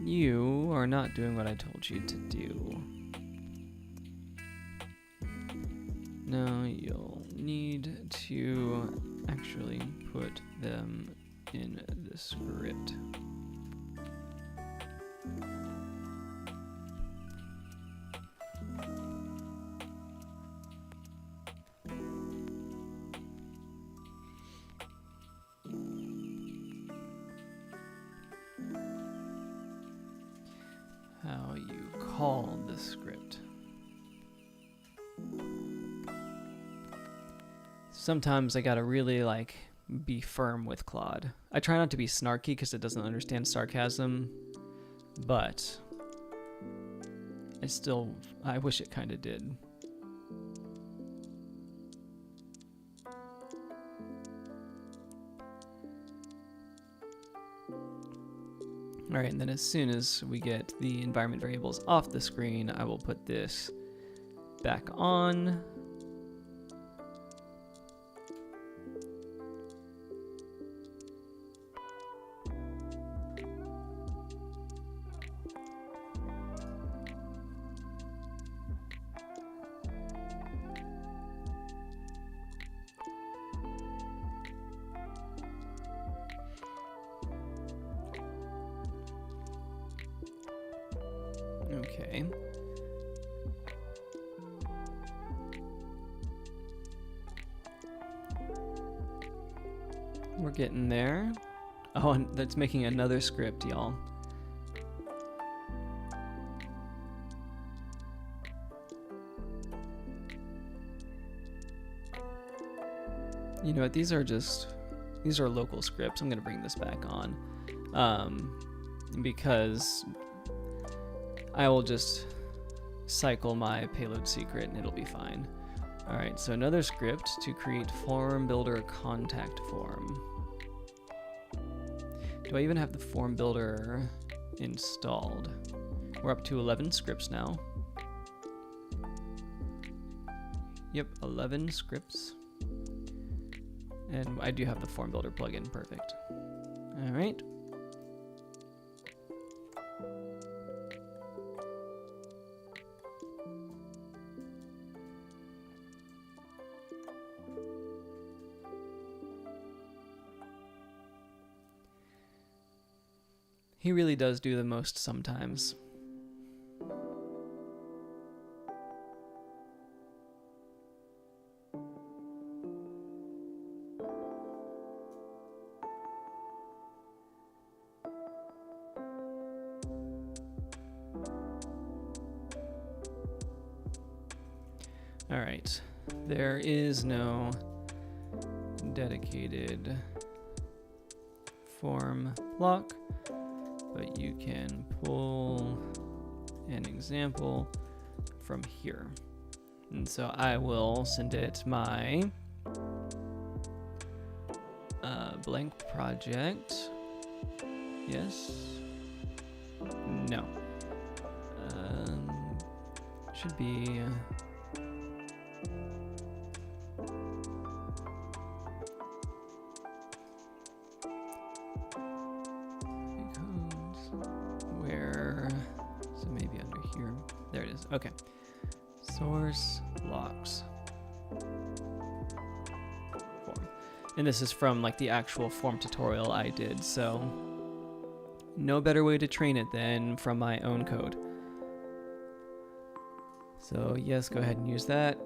You are not doing what I told you to do. No, you'll need to actually put them in the script. How you call the script. Sometimes I gotta really be firm with Claude. I try not to be snarky because it doesn't understand sarcasm, but I wish it kind of did. All right, and then as soon as we get the environment variables off the screen, I will put this back on. Okay. We're getting there. Oh, and that's making another script, y'all. You know what? These are local scripts. I'm gonna bring this back on, because I will just cycle my payload secret and it'll be fine. All right, so another script to create form builder contact form. Do I even have the form builder installed? We're up to 11 scripts now. Yep, 11 scripts. And I do have the form builder plugin, perfect. All right. He really does do the most sometimes. All right, there is no dedicated form block, but you can pull an example from here. And so I will send it my blank project. Yes. No. Should be there it is. Okay. Source blocks form. And this is from the actual form tutorial I did, so no better way to train it than from my own code. So yes, go ahead and use that.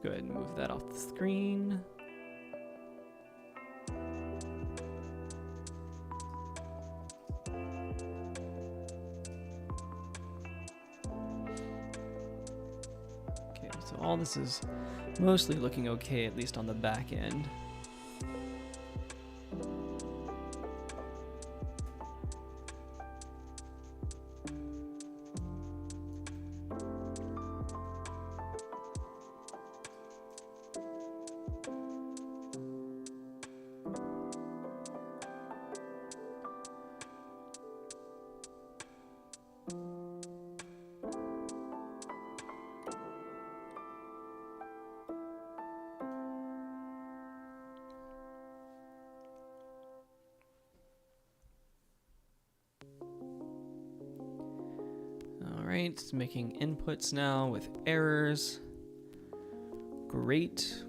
Go ahead and move that off the screen. Okay, so all this is mostly looking okay, at least on the back end. Alright, it's making inputs now with errors. Great.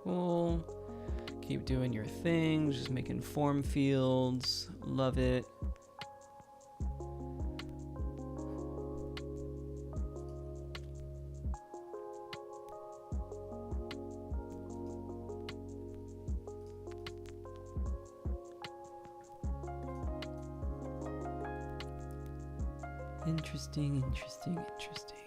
Cool. Keep doing your thing, just making form fields. Love it. Interesting, interesting, interesting.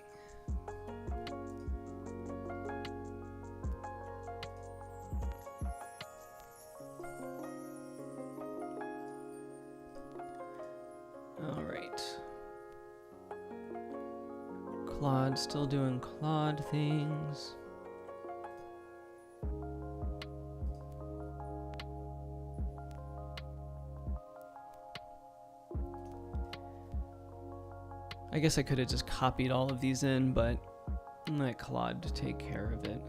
All right. Claude still doing Claude things. I guess I could have just copied all of these in, but I'm gonna let Claude take care of it.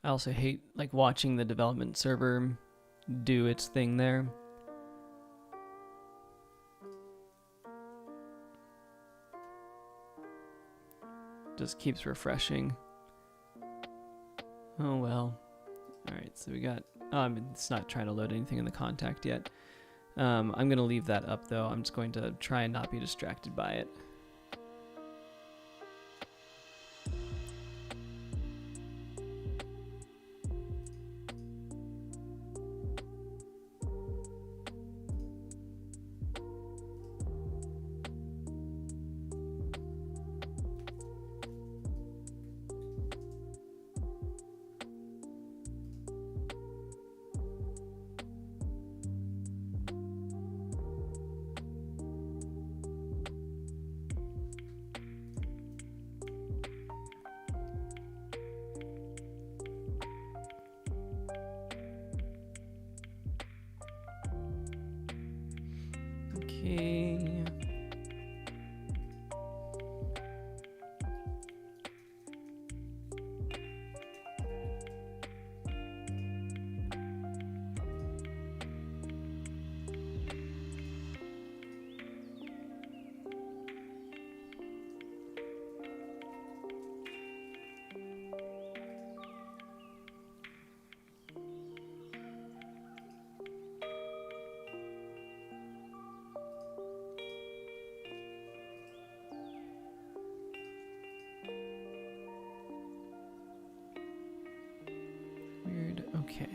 I also hate like watching the development server do its thing there. Just keeps refreshing. Oh well. Alright, so we got, it's not trying to load anything in the contact yet. I'm going to leave that up though. I'm just going to try and not be distracted by it. Okay. Okay.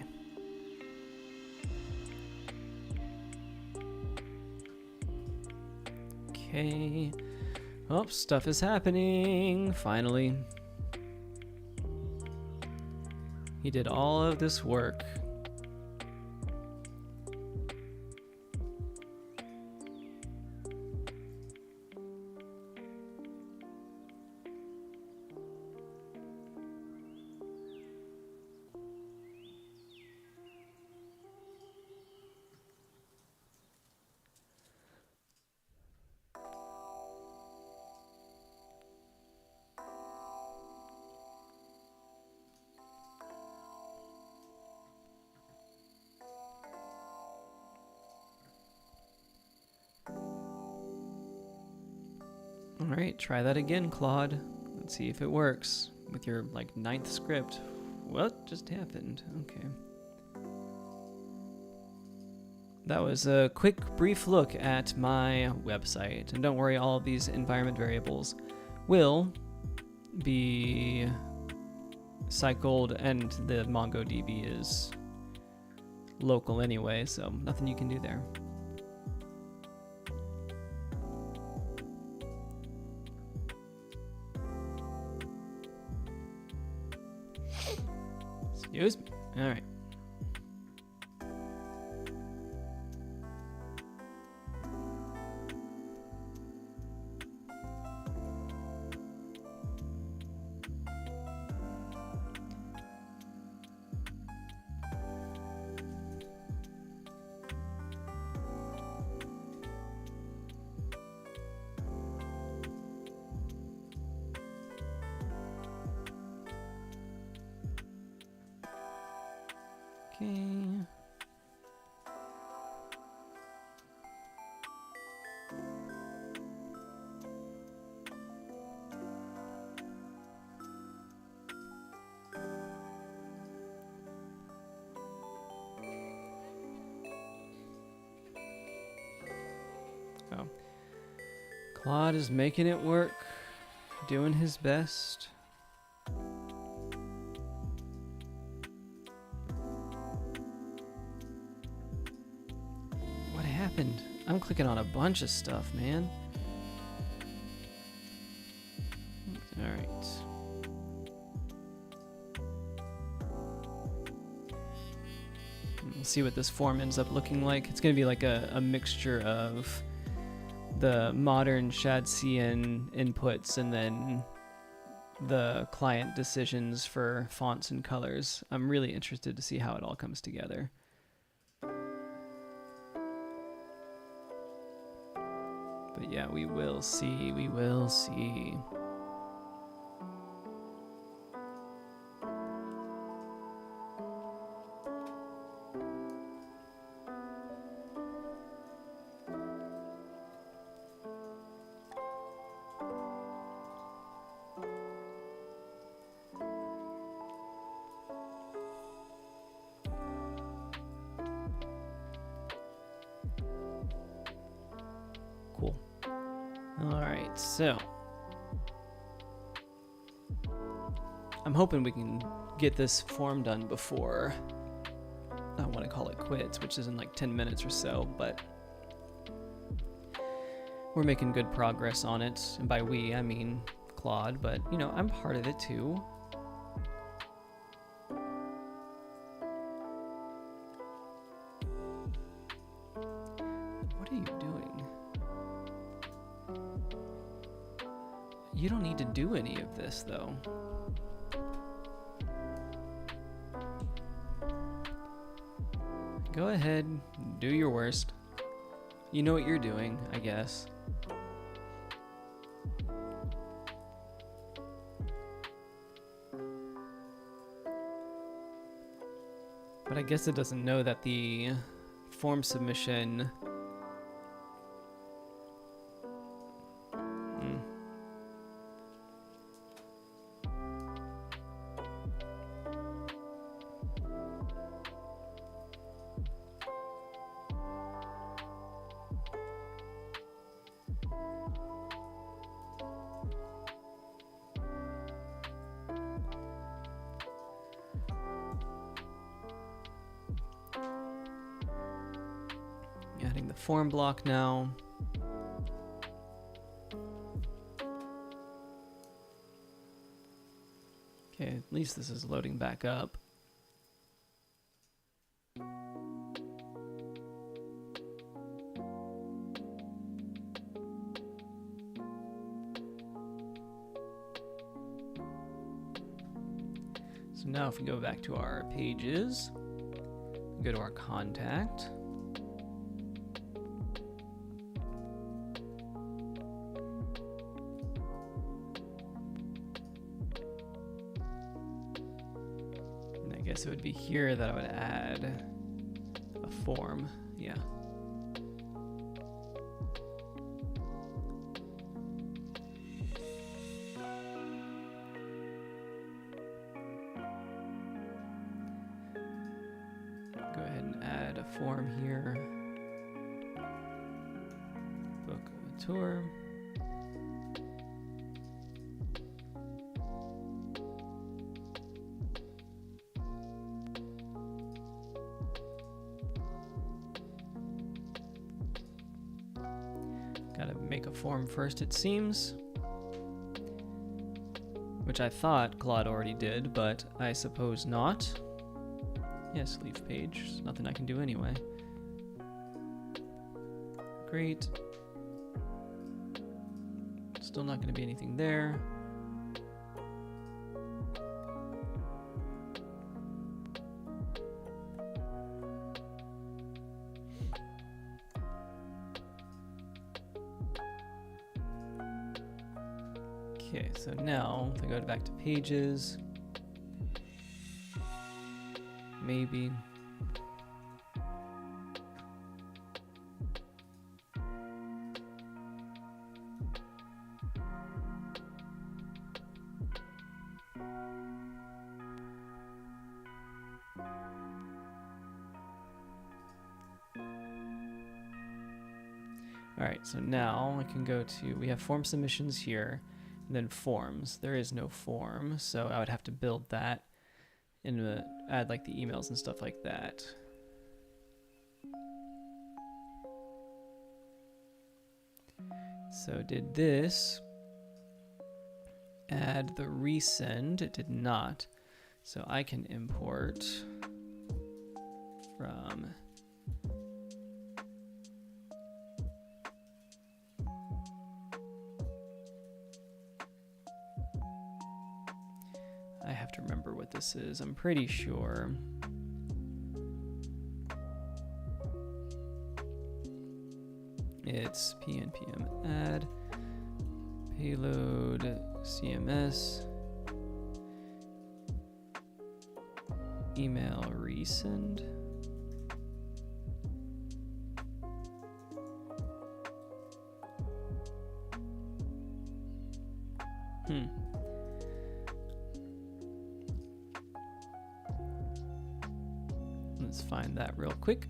Okay. Oh, stuff is happening. Finally. He did all of this work. All right, try that again, Claude. Let's see if it works with your like 9th script. What just happened? Okay. That was a quick, brief look at my website. And don't worry, all of these environment variables will be cycled, and the MongoDB is local anyway, so nothing you can do there. Excuse me. All right. Okay. Oh. Claude is making it work, doing his best. I'm clicking on a bunch of stuff, man. All right. We'll see what this form ends up looking like. It's going to be like a mixture of the modern Shadcn inputs and then the client decisions for fonts and colors. I'm really interested to see how it all comes together. But yeah, we will see, we will see. Cool. All right, so I'm hoping we can get this form done before I want to call it quits, which is in like 10 minutes or so, but we're making good progress on it. And by we, I mean Claude, but you know, I'm part of it too. What are you doing? You don't need to do any of this, though. Go ahead, do your worst. You know what you're doing, I guess. But I guess it doesn't know that the form submission adding the form block now. Okay, at least this is loading back up. So now if we go back to our pages, go to our contact. I guess it would be here that I would add a form, yeah. a form here. Book a tour. Gotta make a form first, it seems. Which I thought Claude already did, but I suppose not. Yes, leave page. There's nothing I can do anyway. Great. Still not going to be anything there. Okay, so now if I go back to pages, maybe. All right, so now I can go to, we have form submissions here, and then forms. There is no form, so I would have to build that and add like the emails and stuff like that. So did this add the resend? It did not. So I can import from I have to remember what this is. I'm pretty sure. It's pnpm add payload CMS email resend. Let's find that real quick.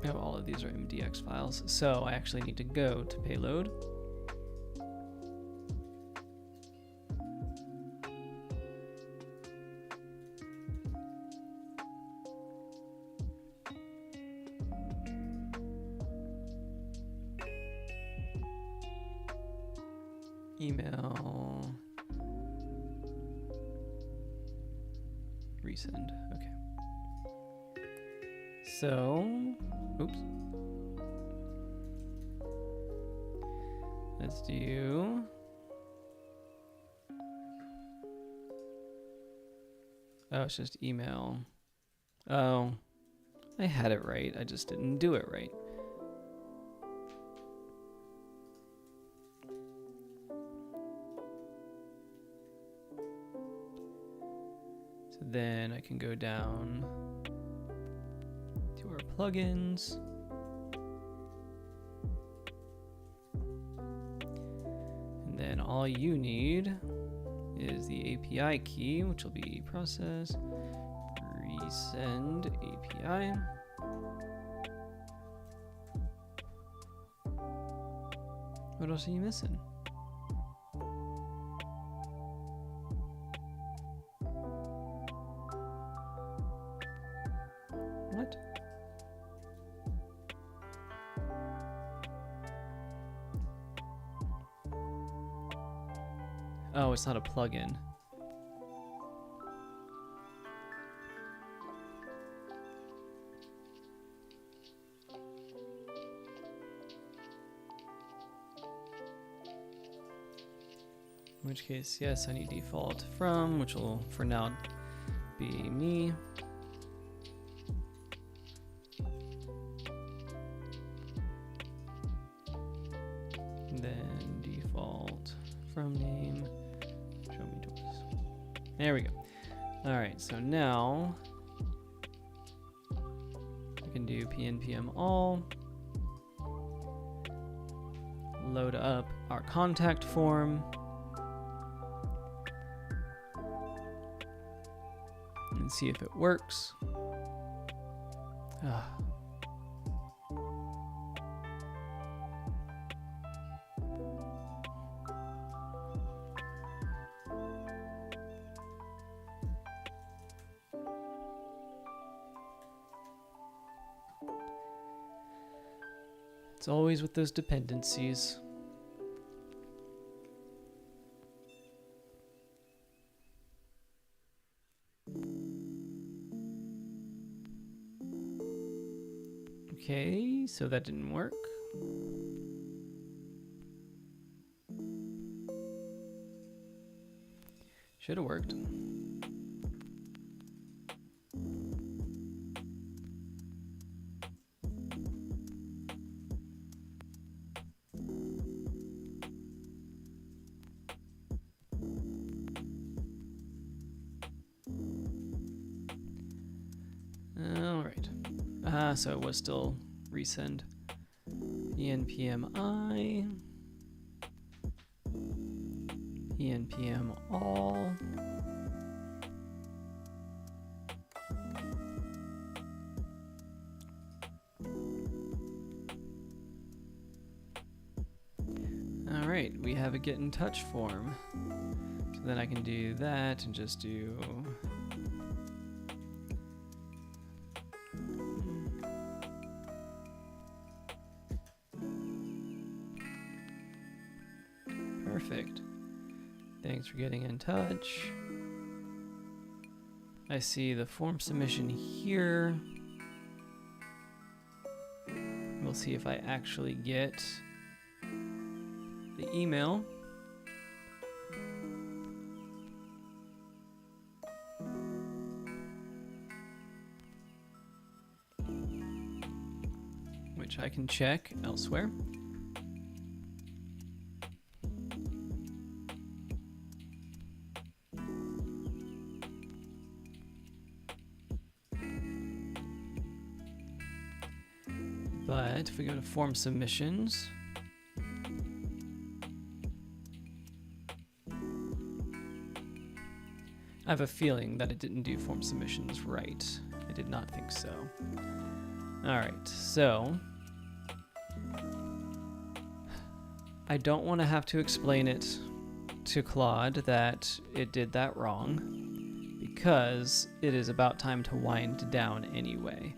Oh, all of these are MDX files. So I actually need to go to payload. Email resend. Okay. So, oops. Let's do oh, it's just email. Oh, I had it right. I just didn't do it right. Then I can go down to our plugins. And then all you need is the API key, which will be process resend API. What else are you missing? What? Oh, it's not a plugin. In which case, yes, I need default from, which will for now be me. And then default from name, show me tools. There we go. All right, so now we can do pnpm all, load up our contact form, and see if it works. It's always with those dependencies. Okay, so that didn't work. Should have worked. All right. So it was still resend. npm I, npm all. All right, we have a get in touch form. So then I can do that and just do perfect. Thanks for getting in touch. I see the form submission here. We'll see if I actually get the email. Which I can check elsewhere. But if we go to form submissions, I have a feeling that it didn't do form submissions right. I did not think so. All right, so I don't want to have to explain it to Claude that it did that wrong, because it is about time to wind down anyway.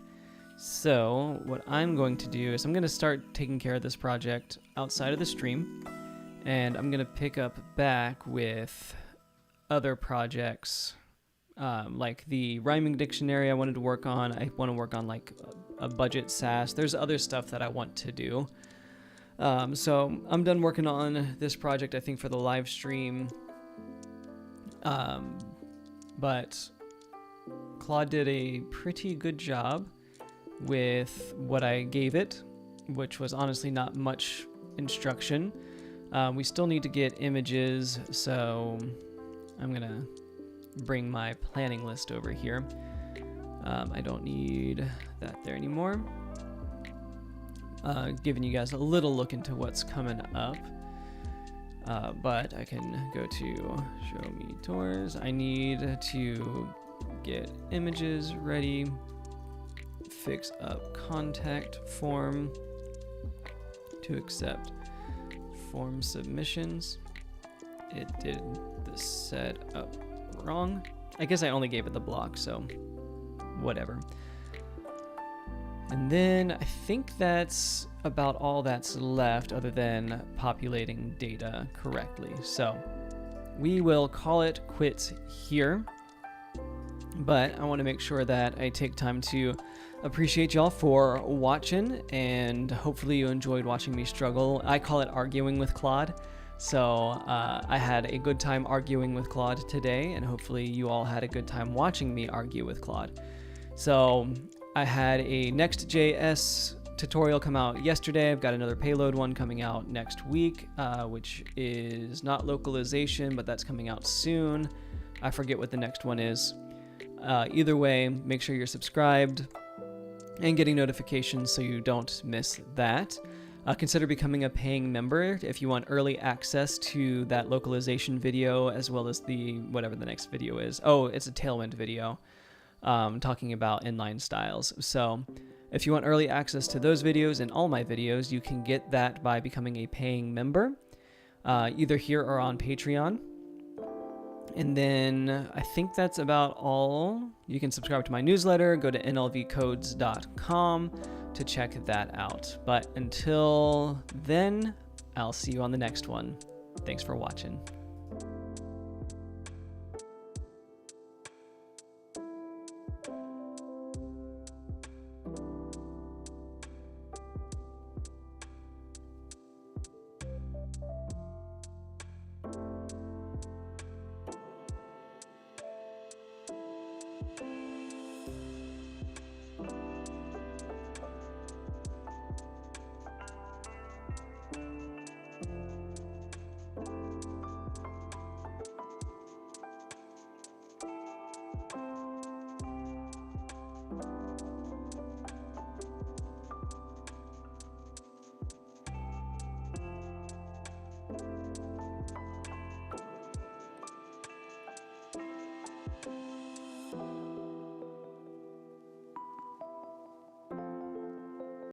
So what I'm going to do is I'm going to start taking care of this project outside of the stream, and I'm going to pick up back with other projects, like the rhyming dictionary I wanted to work on. I want to work on like a budget Sass. There's other stuff that I want to do. So I'm done working on this project, I think, for the live stream. But Claude did a pretty good job with what I gave it, which was honestly not much instruction. We still need to get images, so I'm gonna bring my planning list over here. I don't need that there anymore. Giving you guys a little look into what's coming up, but I can go to show me tours. I need to get images ready, fix up contact form to accept form submissions. It did the setup wrong. I guess I only gave it the block, so whatever. And then I think that's about all that's left, other than populating data correctly. So we will call it quits here, but I want to make sure that I take time to appreciate y'all for watching, and hopefully you enjoyed watching me struggle. I call it arguing with Claude. So I had a good time arguing with Claude today, and hopefully you all had a good time watching me argue with Claude. So I had a Next.js tutorial come out yesterday. I've got another payload one coming out next week, which is not localization, but that's coming out soon. I forget what the next one is. Either way, make sure you're subscribed and getting notifications so you don't miss that. Consider becoming a paying member if you want early access to that localization video, as well as whatever the next video is. Oh, it's a Tailwind video talking about inline styles. So if you want early access to those videos and all my videos, you can get that by becoming a paying member, either here or on Patreon. And then I think that's about all. You can subscribe to my newsletter, go to nlvcodes.com to check that out. But until then, I'll see you on the next one. Thanks for watching.